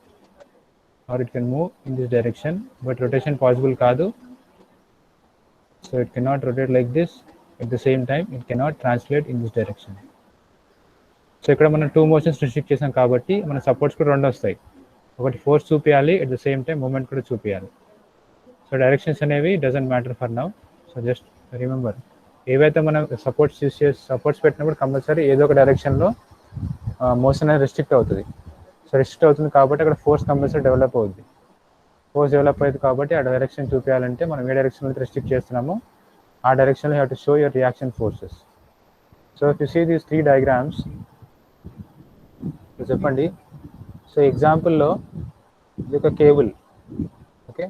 or it can move in this direction, but rotation possible కాదు. So it cannot rotate like this. At the same time it cannot translate in this direction. So ఇక్కడ మనం 2 motions restrict చేసాం కాబట్టి మన supports కూడా 2 వస్తాయి. ఒకటి force చూపించాలి, at the same time moment కూడా చూపించాలి. సో డైరెక్షన్స్ అనేవి doesn't matter for now. So just remember, ఏవైతే మనం సపోర్ట్స్ పెట్టినప్పుడు కంపల్సరీ ఏదో ఒక డైరెక్షన్లో మోషన్ అనేది రెస్ట్రిక్ట్ అవుతుంది. సో రెస్ట్రిక్ట్ అవుతుంది కాబట్టి అక్కడ ఫోర్స్ కంపల్సరీ డెవలప్ అవుతుంది. ఫోర్స్ డెవలప్ అవుతుంది కాబట్టి ఆ డైరెక్షన్ చూపించాలంటే మనం ఏ డైరెక్షన్లో రెస్ట్రిక్ట్ చేస్తున్నామో ఆ డైరెక్షన్లో you have to show your reaction forces. So if you see these 3 diagrams, చెప్పండి. సో ఎగ్జాంపుల్లో ఇది ఒక cable, okay.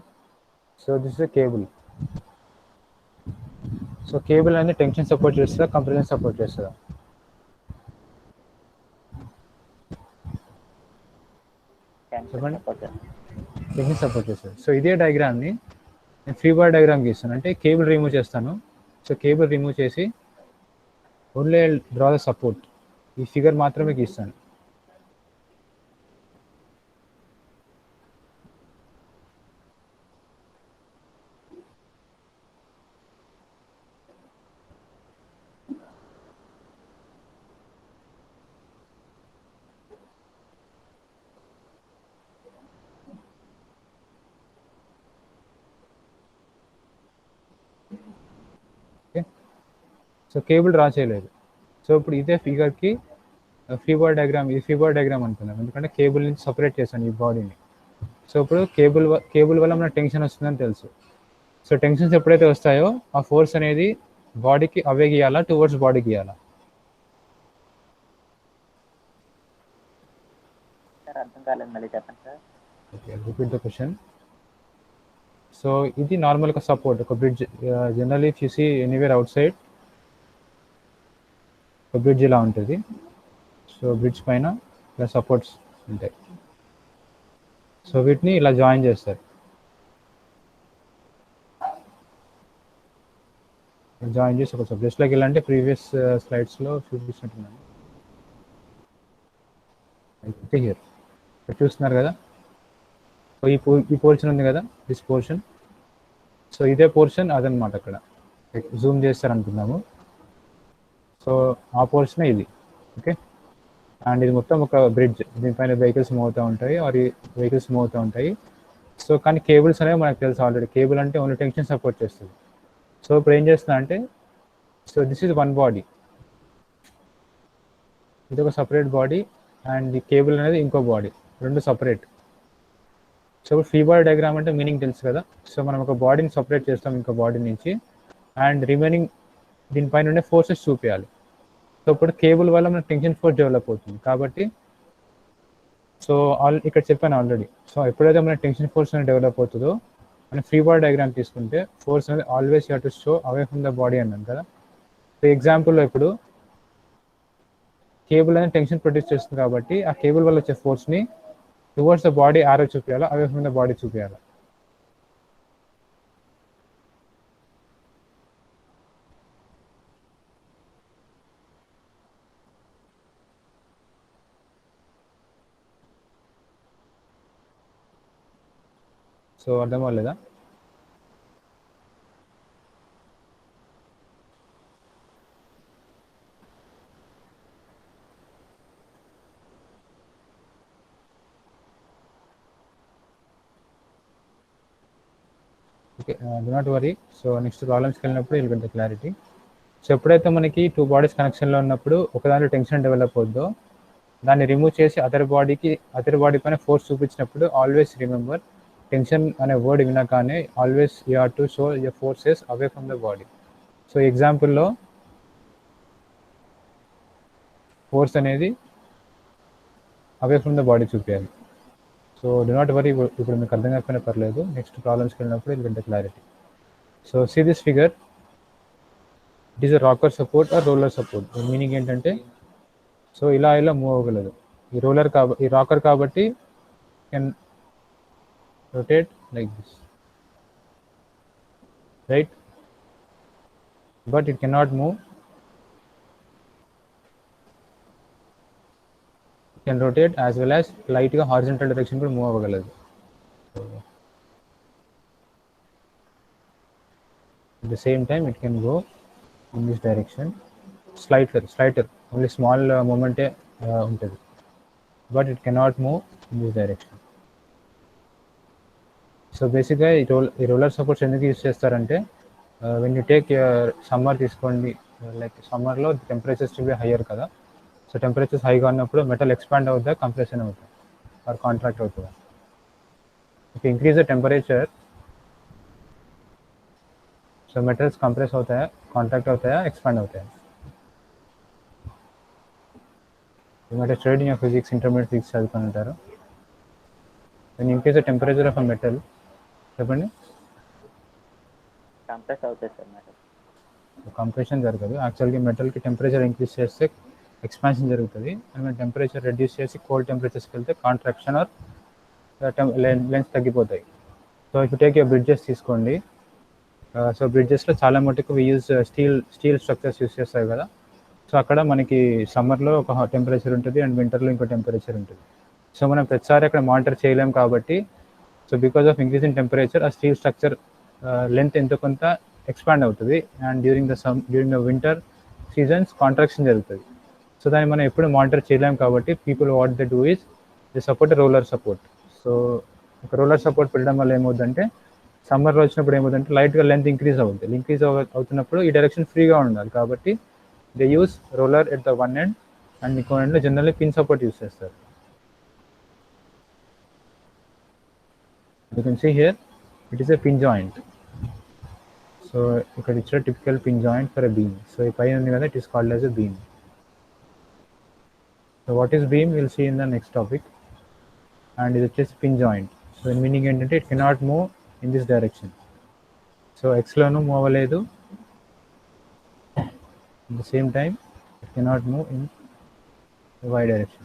So this is a cable. So cable అనేది టెన్షన్ సపోర్ట్ చేస్తుందా, కంప్రెషన్ సపోర్ట్ చేస్తుందా? చెప్పండి. టెన్షన్ సపోర్ట్ చేస్తుంది. సో ఇదే డయాగ్రామ్ని నేను ఫ్రీ బాడీ డయాగ్రామ్ గీస్తాను, అంటే కేబుల్ రిమూవ్ చేస్తాను. సో కేబుల్ రిమూవ్ చేసి ఓన్లీ డ్రా ద సపోర్ట్, ఈ ఫిగర్ మాత్రమే గీస్తాను. సో కేబుల్ డ్రా చేయలేదు. సో ఇప్పుడు ఇదే ఫిగర్కి ఫ్రీ బాడీ డయాగ్రామ్, ఇది ఫ్రీ బాడీ డయాగ్రామ్ అనుకున్నాం, ఎందుకంటే కేబుల్ నుంచి సపరేట్ చేశాను ఈ బాడీని. సో ఇప్పుడు కేబుల్ వల్ల మనకు టెన్షన్ వస్తుందని తెలుసు. సో టెన్షన్స్ ఎప్పుడైతే వస్తాయో ఆ ఫోర్స్ అనేది బాడీకి అవే గీయాలా, టువర్డ్స్ బాడీ గీయాలా? అర్థం కాలేదు, మళ్ళీ చెప్పండి sir. Okay, repeat the question. So ఇది నార్మల్ ఒక సపోర్ట్, ఒక bridge. Generally if you see anywhere outside ఒక బ్రిడ్జ్ ఇలా ఉంటుంది. సో బ్రిడ్జ్ పైన ఇలా సపోర్ట్స్ ఉంటాయి. సో వీటిని ఇలా జాయిన్ చేస్తారు. జాయిన్ చేసి ఒక జస్ట్ ఇలా అంటే ప్రీవియస్ స్లైడ్స్లో చూపిస్తున్నట్టున్నాను. అయితే హియర్ ఇక్కడ చూస్తున్నారు కదా, సో ఈ పోర్షన్ ఉంది కదా, దిస్ పోర్షన్. సో ఇదే పోర్షన్ అదనమాట, అక్కడ జూమ్ చేస్తారు అనుకున్నాము. సో ఆ పోర్షనే ఇది, ఓకే. అండ్ ఇది మొత్తం ఒక బ్రిడ్జ్, దీనిపైన వెహికల్స్ మూవ్ అవుతూ ఉంటాయి, ఆర్ వెహికల్స్ మూవ్ అవుతూ ఉంటాయి. సో కానీ కేబుల్స్ అనేవి మనకు తెలుసు ఆల్రెడీ, కేబుల్ అంటే ఓన్లీ టెన్షన్ సపోర్ట్ చేస్తుంది. సో ఇప్పుడు ఏం చేస్తున్నా అంటే, so this is one body, ఇది ఒక సపరేట్ బాడీ, అండ్ ఈ కేబుల్ అనేది ఇంకో బాడీ, రెండు సపరేట్. సో ఇప్పుడు ఫ్రీ బాడీ డయాగ్రామ్ అంటే మీనింగ్ తెలుసు కదా. సో మనం ఒక బాడీని సపరేట్ చేస్తాం ఇంకో బాడీ నుంచి, అండ్ రిమైనింగ్ దీనిపైన ఉండే ఫోర్సెస్ చూపించాలి. సో ఇప్పుడు కేబుల్ వల్ల మనకు టెన్షన్ ఫోర్స్ డెవలప్ అవుతుంది కాబట్టి, సో ఇక్కడ చెప్పాను ఆల్రెడీ. సో ఎప్పుడైతే మన టెన్షన్ ఫోర్స్ అనేది డెవలప్ అవుతుందో, మనం ఫ్రీ బాడీ డయాగ్రామ్ తీసుకుంటే ఫోర్స్ అనేది always you have to show away from the body అన్నాను కదా. సో ఎగ్జాంపుల్లో ఇప్పుడు కేబుల్ అనేది టెన్షన్ ప్రొడ్యూస్ చేస్తుంది కాబట్టి ఆ కేబుల్ వల్ల వచ్చే ఫోర్స్ని టువర్డ్స్ ద బాడీ ఆరో చూపించాలా, అవే ఫ్రమ్ ద బాడీ చూపించాలా? సో అర్థం అవ్వలేదా? Okay, do not worry. So next ప్రాబ్లమ్స్కి వెళ్ళినప్పుడు will get the clarity. So ఎప్పుడైతే మనకి 2 బాడీస్ కనెక్షన్లో ఉన్నప్పుడు ఒకదాంట్లో టెన్షన్ డెవలప్ అవుద్దో, దాన్ని రిమూవ్ చేసి అదర్ బాడీ పైన ఫోర్స్ చూపించినప్పుడు ఆల్వేస్ రిమెంబర్, టెన్షన్ అనే వర్డ్ వినగానే always you have to show your forces away from the body. So ఎగ్జాంపుల్లో ఫోర్స్ అనేది అవే ఫ్రమ్ ద బాడీ చూపించాలి. సో డు నాట్ వరీ, ఇప్పుడు మీకు అర్థం కాకపోయినా పర్లేదు, నెక్స్ట్ ప్రాబ్లమ్స్కి వెళ్ళినప్పుడు ఇది గంట clarity. So see this figure, it is a rocker support or roller support. Meaning ఏంటంటే, సో ఇలా ఇలా మూవ్ అవ్వగలదు. ఈ రాకర్ కాబట్టి can rotate like this, right, but it cannot move, can rotate as well as లైట్గా horizontal direction కూడా move అవ్వగలదు. At the same time it can go in this direction, slighter, only small movement untadi, but it cannot move in this direction. So basically ఈ roller supports ఎందుకు use చేస్తారంటే, when you take summer తీసుకోండి, like సమ్మర్లో temperatures will be higher కదా. So temperatures హైగా ఉన్నప్పుడు metal expand అవుతుందా, compression అవుతుందా, ఆర్ కాంట్రాక్ట్ అవుతుందా? If increase the temperature, so metals compress అవుతాయా, కాంట్రాక్ట్ అవుతాయా, ఎక్స్పాండ్ అవుతాయా? మీరు study in physics, intermediate physics చదువుకొని ఉంటారు. Then increase the temperature of a metal, చెప్పండి. కంప్రెస్ అవుతుంది సార్ మెటల్. కంప్రెషన్ జరగదు. యాక్చువల్గా మెటల్కి టెంపరేచర్ ఇంక్రీజ్ చేస్తే ఎక్స్పాన్షన్ జరుగుతుంది, అండ్ మన టెంపరేచర్ రెడ్యూస్ చేసి కోల్డ్ టెంపరేచర్స్కి వెళ్తే కాంట్రాక్షన్ ఆర్ లెన్స్ తగ్గిపోతాయి. సో ఇఫ్ టేక్ బ్రిడ్జెస్ తీసుకోండి, సో బ్రిడ్జెస్లో చాలా మటుకు యూజ్ స్టీల్ స్ట్రక్చర్స్ యూస్ చేస్తారు కదా. సో అక్కడ మనకి సమ్మర్లో ఒక టెంపరేచర్ ఉంటుంది అండ్ వింటర్లో ఇంకో టెంపరేచర్ ఉంటుంది. సో మనం ప్రతిసారి అక్కడ మానిటర్ చేయలేం కాబట్టి, so because of increase in temperature ఆ స్టీల్ స్ట్రక్చర్ లెంత్ ఎంతో కొంత ఎక్స్పాండ్ అవుతుంది, and during the winter seasons contraction జరుగుతుంది. సో దాన్ని మనం ఎప్పుడు మానిటర్ చేయలేం కాబట్టి people what they do is they support roller support. So ఒక రోలర్ సపోర్ట్ పెట్టడం వల్ల ఏమవుతుందంటే, సమ్మర్లో వచ్చినప్పుడు ఏమవుతుందంటే లైట్గా లెంత్ ఇంక్రీజ్ అవుతుంది. ఇంక్రీజ్ అవుతున్నప్పుడు ఈ డైరెక్షన్ ఫ్రీగా ఉండాలి కాబట్టి they use roller at the one end, and ఇంకో ఎండ్లో జనరల్లీ పిన్ సపోర్ట్ యూస్ చేస్తారు. You can see here it is a pin joint. So ఇక్కడ ఇచ్చిన typical pin joint for a beam. So ఈ పైన ఉంది కదా, it is called as a beam. So what is beam will see in the next topic. And ఇది వచ్చేసి pin joint. So meaning ఏంటంటే it cannot move in this direction. So ఎక్స్లోనూ move అవ్వలేదు, at the same time it cannot move in the y direction.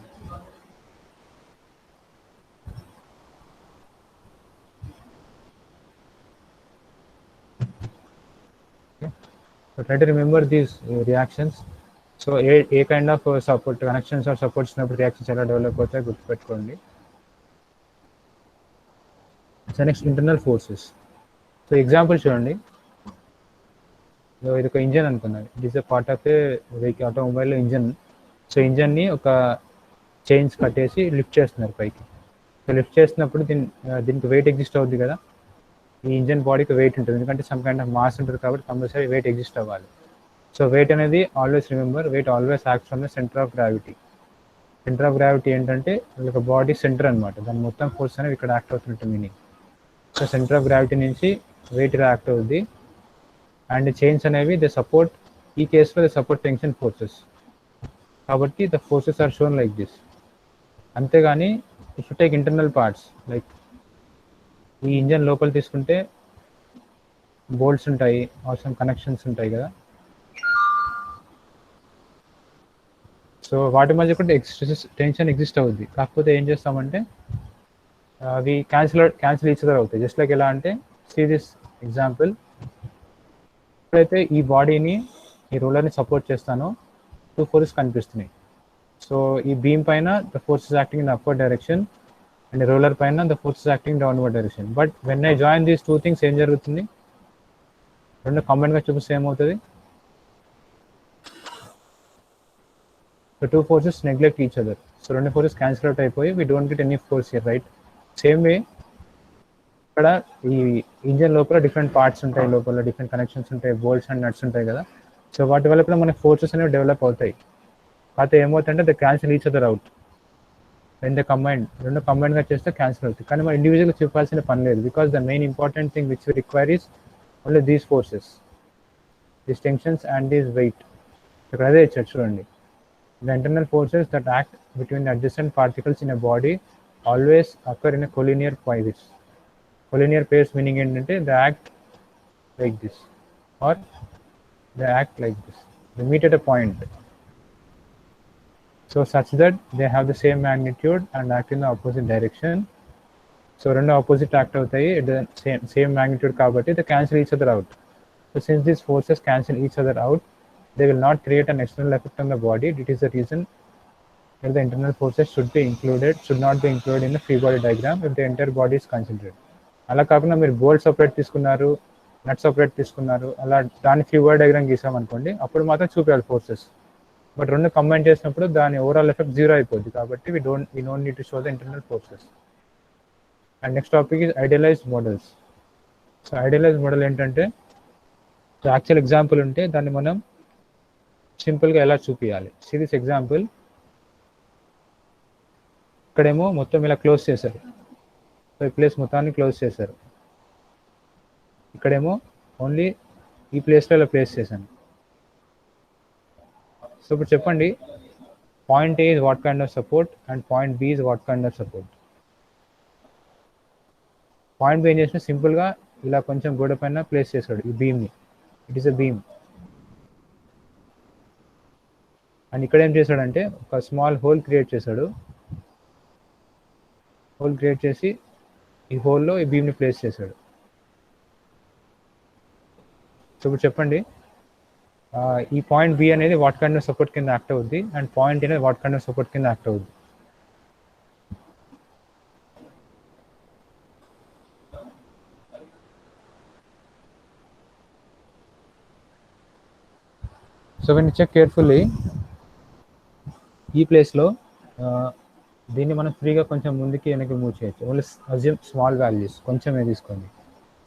Okay, so try to remember these reactions. So a kind of support connections or supports ఉన్నప్పుడు reactions ఎలా develop అవుతాయి గుర్తుపెట్టుకోండి. So next internal forces. So example చూడండి, ఇది ఒక engine అనుకున్నాను. It is a part of a vehicle, ఆటోమొబైల్లో engine. సో ఇంజన్ని ఒక చైన్స్ కట్టేసి లిఫ్ట్ చేస్తున్నారు పైకి. సో లిఫ్ట్ చేసినప్పుడు దీనికి వెయిట్ ఎగ్జిస్ట్ అవుతుంది కదా. ఈ ఇంజన్ బాడీకి వెయిట్ ఉంటుంది, ఎందుకంటే సమ్ కైండ్ ఆఫ్ మాస్ ఉంటుంది కాబట్టి కంపల్సరీ వెయిట్ ఎగ్జిస్ట్ అవ్వాలి. సో వెయిట్ అనేది always remember, weight always acts from the centre of gravity. Centre of gravity ఏంటంటే ఒక బాడీ సెంటర్ అనమాట, దాని మొత్తం ఫోర్స్ అనేది ఇక్కడ యాక్ట్ అవుతున్నట్టు meaning. So center of gravity నుంచి వెయిట్ యాక్ట్ అవుతుంది, అండ్ చైన్స్ అనేవి ద సపోర్ట్, ఈ కేసులో ద సపోర్ట్ టెన్షన్ ఫోర్సెస్ కాబట్టి the forces are shown like this. అంతేగాని if you take internal parts, like ఈ ఇంజన్ లోపల తీసుకుంటే బోల్ట్స్ ఉంటాయి, ఆర్ సమ్ కనెక్షన్స్ ఉంటాయి కదా. సో వాటి మధ్య కూడా టెన్షన్ ఎగ్జిస్ట్ అవుద్ది, కాకపోతే ఏం చేస్తామంటే అవి క్యాన్సిల్ ఈచ్ అదర్ అవుతాయి. జస్ట్ లైక్ ఎలా అంటే, సీ దిస్ ఎగ్జాంపుల్. ఎప్పుడైతే ఈ బాడీని, ఈ రోలర్ని సపోర్ట్ చేస్తానో 2 ఫోర్సెస్ కనిపిస్తున్నాయి. సో ఈ బీమ్ పైన the force is acting in upward direction, and roller పైన the force is acting downward direction. But when I join these 2 things ఏం జరుగుతుంది, రెండు కంబైన్గా చూపిస్తే ఏమవుతుంది, so 2 forces neglect each other. So 2 forces cancel out అయిపోయి we don't get any force here, right. Same way ఇక్కడ ఈ ఇంజన్ లోపల డిఫరెంట్ పార్ట్స్ ఉంటాయి, లోపల డిఫరెంట్ కనెక్షన్స్ ఉంటాయి, బోల్ట్స్ అండ్ నట్స్ ఉంటాయి కదా. సో వాటి వల్ల కూడా మనకి ఫోర్సెస్ అనేవి డెవలప్ అవుతాయి. కాకపోతే ఏమవుతుందంటే the cancel each other out when the combined, రెండు కంబైన్డ్గా చేస్తే క్యాన్సిల్ అవుతాయి. కానీ మనం ఇండివిజువల్గా చెప్పాల్సిన పని లేదు, because the main important thing which require is only these forces, these tensions and these weight. ఇక్కడ అదే ఇచ్చారు చూడండి, the internal forces that act between the adjacent particles in a body always occur in a collinear pairs. Collinear pairs meaning ఏంటంటే they act like this or they act like this. They meet at a point. So such that they have the same magnitude and act in the opposite direction. So రెండు opposite act అవుతాయి at the same magnitude కాబట్టి they cancel each other out. So since these forces cancel each other out, they will not create an external effect on the body. It is the reason that the internal forces should not be included in the free body diagram if the entire body is considered. అలా కాకుండా మీరు bolt separate తీసుకున్నారు, నట్ separate తీసుకున్నారు, అలా దాన్ని free body diagram గీసామనుకోండి, అప్పుడు మాత్రం చూపించాలి ఫోర్సెస్. బట్ రెండు కంబైన్ చేసినప్పుడు దాని ఓవరాల్ ఎఫెక్ట్ జీరో అయిపోద్ది కాబట్టి we don't need to show the internal forces. And next topic is idealized models. So idealized model ఏంటంటే యాక్చువల్ ఎగ్జాంపుల్ ఉంటే దాన్ని మనం సింపుల్గా ఎలా చూపించాలి. See this example. ఇక్కడేమో మొత్తం ఇలా క్లోజ్ చేశారు, సో ఈ ప్లేస్ మొత్తాన్ని క్లోజ్ చేశారు. ఇక్కడేమో ఓన్లీ ఈ ప్లేస్లో ఇలా ప్లేస్ చేశాను. సో ఇప్పుడు చెప్పండి, point A is what kind of support and point B is what kind of support. Point B ఏం చేసిన సింపుల్గా ఇలా కొంచెం గోడ పైన ప్లేస్ చేశాడు ఈ బీమ్ని. It is a beam. And ఇక్కడ ఏం చేశాడంటే ఒక స్మాల్ హోల్ క్రియేట్ చేశాడు. హోల్ క్రియేట్ చేసి ఈ హోల్లో ఈ బీమ్ని ప్లేస్ చేశాడు. సో ఇప్పుడు చెప్పండి, ఈ పాయింట్ బి అనేది వాట్ కైండ్ ఆఫ్ సపోర్ట్ కింద యాక్ట్ అవుద్ది అండ్ పాయింట్ అనేది వాట్ కైండ్ ఆఫ్ సపోర్ట్ కింద యాక్ట్ అవుద్ది. So when you check carefully, ఈ ప్లేస్లో దీన్ని మనం ఫ్రీగా కొంచెం ముందుకి వెనక్కి మూవ్ చేయొచ్చు. ఓన్లీ అజ్యూమ్ స్మాల్ వాల్యూస్, కొంచెమే తీసుకోండి.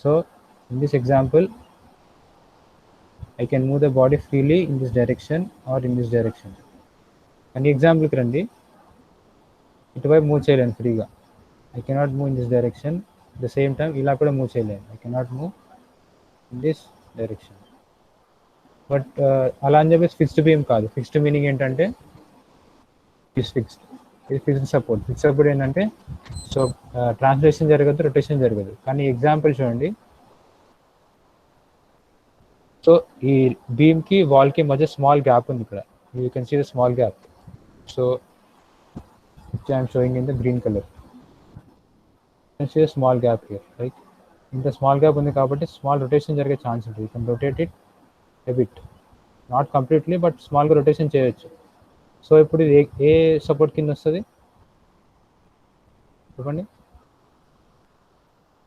So in this example I can move the body freely in this direction or in this direction. And ఈ ఎగ్జాంపుల్కి రండి, ఇటువైపు మూవ్ చేయలేను ఫ్రీగా. I cannot move in this direction. At the same time ఇలా కూడా మూవ్ చేయలేను. I cannot move in this direction. But అలా అని చెప్పేసి ఫిక్స్డ్ బీమ్ కాదు. ఫిక్స్డ్ మీనింగ్ ఏంటంటే ఇస్ ఫిక్స్డ్. ఇది ఫిక్స్డ్ సపోర్ట్. ఫిక్స్డ్ సపోర్ట్ ఏంటంటే సో ట్రాన్స్లేషన్ జరగదు, రొటేషన్ జరగదు. కానీ ఎగ్జాంపుల్ చూడండి. సో ఈ బీమ్కి వాల్కి మధ్య స్మాల్ గ్యాప్ ఉంది ఇక్కడ. You can see the small gap. So I'm showing in the green colour. You can see the small gap here, right? ఇంత స్మాల్ గ్యాప్ ఉంది కాబట్టి స్మాల్ రొటేషన్ జరిగే ఛాన్స్ ఉంటుంది. You can rotate it a bit, not completely but స్మాల్గా rotation చేయొచ్చు. So ఇప్పుడు ఇది ఏ సపోర్ట్ కింద వస్తుంది చెప్పండి?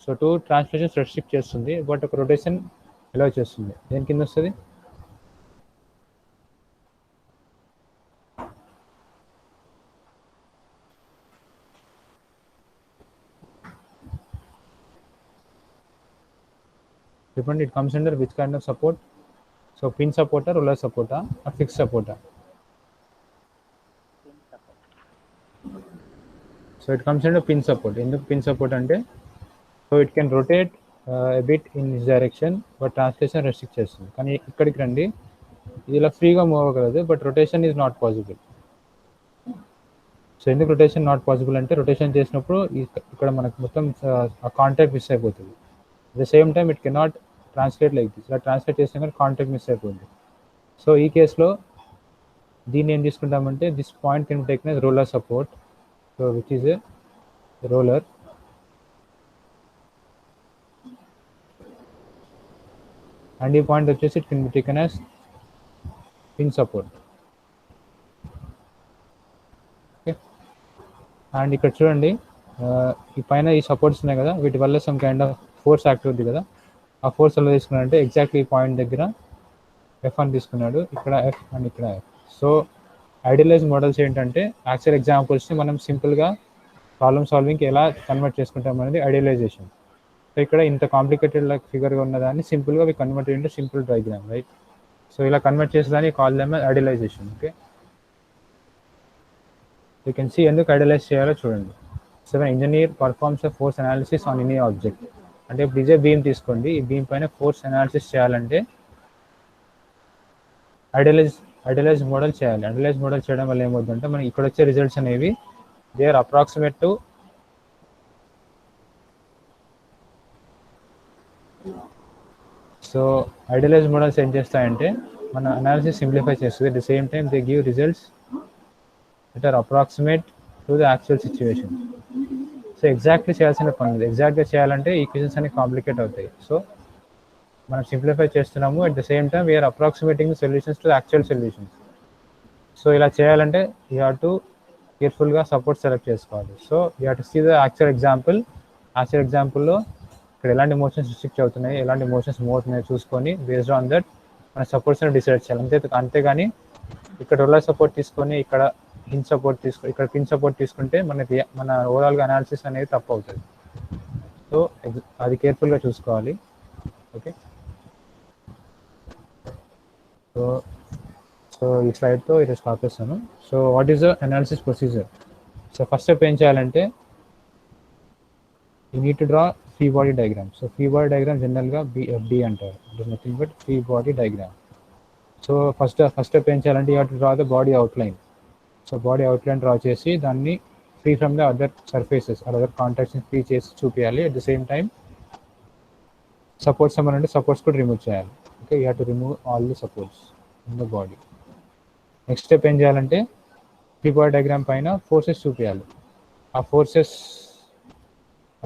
సో టూ ట్రాన్స్లేషన్స్ రెస్ట్రిక్ట్ చేస్తుంది బట్ ఒక రొటేషన్ ఎలా చేస్తుంది. దేని కింద వస్తుంది? చెప్పండి. It comes under which kind of support? So pin సపోర్టా, రోలర్ సపోర్టా, ఫిక్స్ సపోర్టా? So it comes under pin support. ఎందుకు పిన్ సపోర్ట్ అంటే so it can rotate a bit in this direction but translation restrict చేస్తుంది. కానీ ఇక్కడికి రండి, ఇది ఇలా ఫ్రీగా మూవ్ అవ్వగలదు but rotation is not possible. So ఎందుకు రొటేషన్ నాట్ పాసిబుల్ అంటే రొటేషన్ చేసినప్పుడు ఇక్కడ మనకు మొత్తం ఆ కాంటాక్ట్ మిస్ అయిపోతుంది. At the same time it cannot translate like this. ఇలా ట్రాన్స్లేట్ చేసినా కానీ కాంటాక్ట్ మిస్ అయిపోతుంది. సో ఈ కేసులో దీన్ని ఏం తీసుకుంటామంటే this point can taken as roller support. So which is a roller. And ఈ పాయింట్ వచ్చేసి it can be taken as pin support. Okay. And ఇక్కడ చూడండి, ఈ పైన ఈ సపోర్ట్స్ ఉన్నాయి కదా, వీటి వల్ల some kind of force act అవుతుంది కదా. ఆ ఫోర్స్ ఎలా తీసుకున్నాడంటే ఎగ్జాక్ట్లీ ఈ పాయింట్ దగ్గర ఎఫ్ అని తీసుకున్నాడు, ఇక్కడ ఎఫ్ అండ్ ఇక్కడ ఎఫ్. సో ఐడియలైజ్ మోడల్స్ ఏంటంటే యాక్చువల్ ఎగ్జాంపుల్స్ని మనం సింపుల్గా ప్రాబ్లమ్ సాల్వింగ్కి ఎలా కన్వర్ట్ చేసుకుంటాం అనేది ఐడియలైజేషన్. సో ఇక్కడ ఇంత కాంప్లికేటెడ్ లైక్ ఫిగర్గా ఉన్నదాన్ని సింపుల్గా we convert into simple diagram, right? So ఇలా కన్వర్ట్ చేసేదాన్ని call them idealization. Okay, you can see ఎందుకు ఐడియలైజ్ చేయాలో చూడండి. So engineer performs a force analysis on any object. అంటే ఇప్పుడు ఇదే బీమ్ తీసుకోండి, ఈ బీమ్ పైన ఫోర్స్ అనాలిసిస్ చేయాలంటే ఐడియలైజ్ ఐడియలైజ్ మోడల్ చేయాలి. ఐడియలైజ్ మోడల్ చేయడం వల్ల ఏమవుతుందంటే మనకి ఇక్కడ వచ్చే రిజల్ట్స్ అనేవి they are approximate to so idealize models ఏం చేస్తాయంటే మన అనాలిసిస్ సింప్లిఫై చేస్తుంది. At the same time they give results that are approximate to the actual situation. So exactly చేయాల్సిన పని లేదు. ఎగ్జాక్ట్గా చేయాలంటే ఈక్వేషన్స్ అన్ని కాంప్లికేట్ అవుతాయి. సో మనం సింప్లిఫై చేస్తున్నాము. At the same time we are approximating solutions to actual solutions. So ఇలా చేయాలంటే యూ హ్యావ్ టు కేర్ఫుల్గా సపోర్ట్ సెలెక్ట్ చేసుకోవాలి. So you have to see the actual example. Actual ఎగ్జాంపుల్లో ఇక్కడ ఎలాంటి మోషన్స్ రిస్ట్రిక్ట్ అవుతున్నాయి, ఎలాంటి మోషన్స్ మూవ్ అవుతున్నాయో చూసుకొని బేస్డ్ ఆన్ దట్ మన సపోర్ట్స్ని డిసైడ్ చేయాలి. అంతేగాని ఇక్కడ రోలర్ సపోర్ట్ తీసుకొని ఇక్కడ హింజ్ సపోర్ట్ ఇక్కడ పిన్ సపోర్ట్ తీసుకుంటే మనకి మన ఓవరాల్గా అనాలిసిస్ అనేది తప్పు అవుతుంది. సో అది కేర్ఫుల్గా చూసుకోవాలి. ఓకే, సో ఈ స్లైడ్తో ఇది స్టాప్ చేస్తాను. So what is the analysis procedure? So first step ఏం చేయాలంటే you need to draw free body diagram. So free body diagram జనరల్గా BFD అంటారు. It is nothing but free body diagram. So first step ఏం చేయాలంటే you have to draw the body outline. So body outline draw చేసి దాన్ని free from the other surfaces or other కాంటాక్ట్స్ని free చేసి చూపించాలి. At the same time supports ఏమన్నా supports కూడా remove చేయాలి. Okay, you have to remove all the supports in the body. Next step ఏం చేయాలంటే ఫ్రీ బాడీ డయాగ్రామ్ పైన forces చూపించాలి. ఆ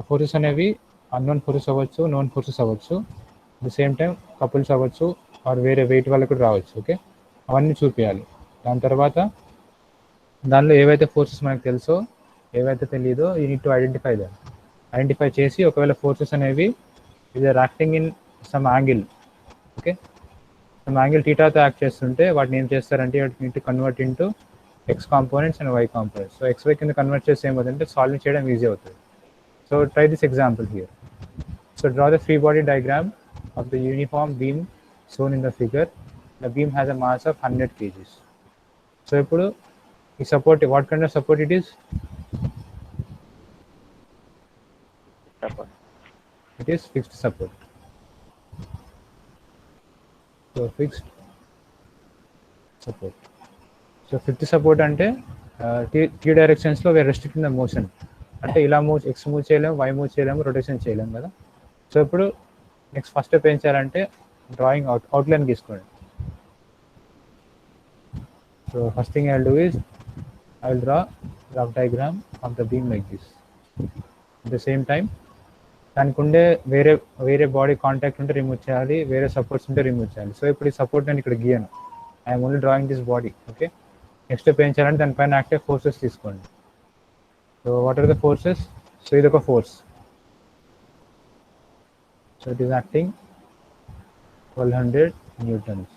ఫోర్సెస్ అనేవి అన్నోన్ ఫోర్సెస్ అవ్వచ్చు, నోన్ ఫోర్సెస్ అవ్వచ్చు, at the same time couples అవ్వచ్చు, ఆర్ వేరే వెయిట్ వాళ్ళకు కూడా రావచ్చు. ఓకే, అవన్నీ చూపించాలి. దాని తర్వాత దానిలో ఏవైతే ఫోర్సెస్ మనకు తెలుసో ఏవైతే తెలియదో యూ నీడ్ టు ఐడెంటిఫై చేసి ఒకవేళ ఫోర్సెస్ అనేవి either acting in some angle, okay, some angle థీటాతో యాక్ట్ చేస్తుంటే వాటిని ఏం చేస్తారంటే you need to convert into X components and Y components. So XY కింద కన్వర్ట్ చేసి ఏమవుతుందంటే సాల్వ్ చేయడం ఈజీ అవుతుంది. So try this example here. So draw the free body diagram of the uniform beam shown in the figure. The beam has a mass of 100 kgs. So ఇప్పుడు ఈ support, what kind of support it is? Support. It is fixed support. So fixed support. So fixed support అంటే t directions లో we are restricting the motion. అంటే ఇలా X move చేయలేము, Y move చేయలేము, rotation చేయలేము కదా. సో ఇప్పుడు next first step ఏం చేయాలంటే డ్రాయింగ్ అవుట్లైన్ గీసుకోండి. So first thing I will do is I will draw rough diagram of the beam like this. At the same time దానికి ఉండే వేరే బాడీ కాంటాక్ట్ ఉంటే రిమూవ్ చేయాలి, వేరే సపోర్ట్స్ ఉంటే రిమూవ్ చేయాలి. సో ఇప్పుడు ఈ సపోర్ట్ నేను ఇక్కడ గీయను, I'm only drawing this body. Okay, next step ఏం చేయాలంటే దానిపైన యాక్టివ్ ఫోర్సెస్ తీసుకోండి. So what are the forces? So ఇది ఒక force. So it is acting 1200 newtons.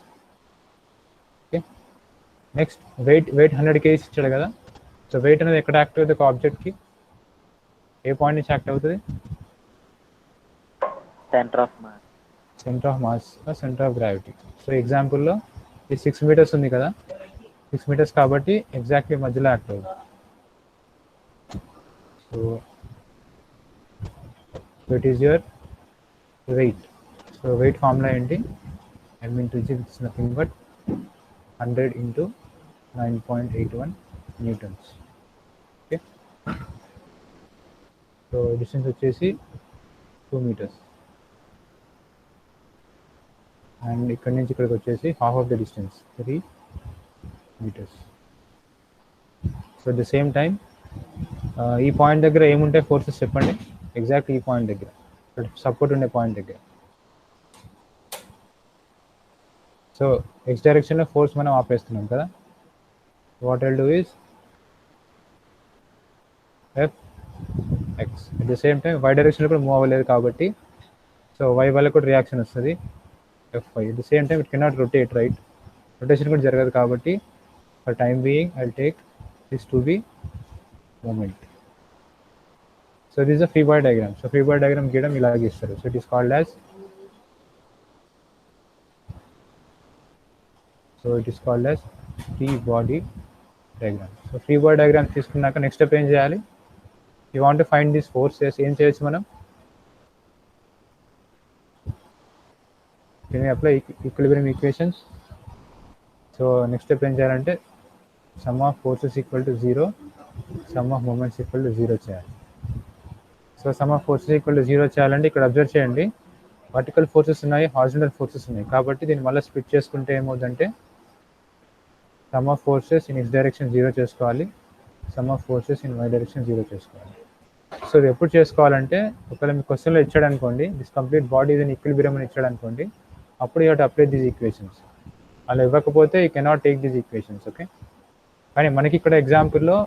Okay, next weight 100 kgs ఇచ్చాడు కదా. సో వెయిట్ అనేది ఎక్కడ యాక్ట్ అవుతుంది? ఒక ఆబ్జెక్ట్కి ఏ పాయింట్ నుంచి యాక్ట్ అవుతుంది? Centre of mass, centre of gravity. So ఎగ్జాంపుల్లో ఇది 6 meters ఉంది కదా, 6 meters కాబట్టి ఎగ్జాక్ట్లీ మధ్యలో యాక్ట్ అవుతుంది. So it is your weight. So weight formula ఏంటి? M into G, which is nothing but 100 into 9.81 newtons. Okay, so distance వచ్చేసి 2 meters and ఇక్కడ నుంచి ఇక్కడికి వచ్చేసి half of the distance 3 meters. So at the same time ఈ point దగ్గర ఏముంటాయి forces చెప్పండి? ఎగ్జాక్ట్ ఈ పాయింట్ దగ్గర, సపోర్ట్ ఉండే పాయింట్ దగ్గర. సో X డైరెక్షన్లో ఫోర్స్ మనం ఆపేస్తున్నాం కదా. What I'll do is Fx. At the same time Y డైరెక్షన్లో కూడా మూవ్ అవ్వలేదు కాబట్టి సో Y వల్ల కూడా రియాక్షన్ వస్తుంది Fy. At the same time it cannot rotate, right? Rotation కూడా జరగదు కాబట్టి for time being I will take this to be moment. So this is a free body diagram. So free body diagram గీయడం ఇలా గీస్తారు. So it is called as free body diagram. So free body diagram తీసుకున్నాక next step ఏం చేయాలి? You want to find this forces. ఏం చేయొచ్చు మనం? Can we apply equilibrium equations? So so next step ఏం చేయాలంటే sum of forces equal to 0, sum of moments equal to 0 చేయాలి. So sum of forces equal to 0 చేయాలంటే ఇక్కడ observe చేయండి, vertical forces ఉన్నాయి, హారిజాంటల్ ఫోర్సెస్ ఉన్నాయి. కాబట్టి దీన్ని మళ్ళీ స్ప్లిట్ చేసుకుంటే ఏమవుతుందంటే sum of forces in X direction 0 చేసుకోవాలి, sum of forces in Y direction 0 చేసుకోవాలి. సో ఇది ఎప్పుడు చేసుకోవాలంటే ఒకవేళ మీ క్వశ్చన్లో ఇచ్చాడు అనుకోండి, this complete body is in equilibrium అని ఇచ్చాడు అనుకోండి, అప్పుడు you have to apply these equations. అలా ఇవ్వకపోతే you cannot take these equations. Okay, కానీ మనకి ఇక్కడ ఎగ్జాంపుల్లో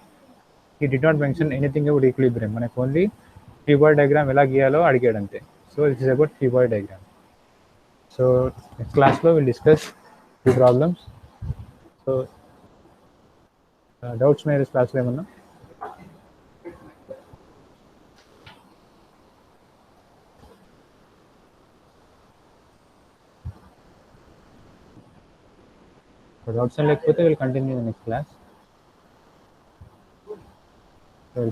ఈ did not mention anything about equilibrium, మనకు ఓన్లీ క్యూబాయిడ్ డయాగ్రామ్ ఎలా గీయాలో అడిగాడు అంతే. So this is about cuboid diagram. So next క్లాస్లో విల్ డిస్కస్ ఈ ప్రాబ్లమ్స్. సో డౌట్స్ ఉన్నాయి క్లాస్లో ఏమన్నా? డౌట్స్ లేకపోతే will continue the next class.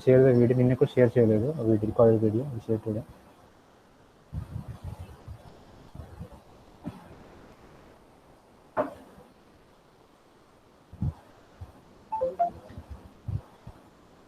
Share the video, నిన్న కూడా షేర్ చేయలేదు video, recorded video share today.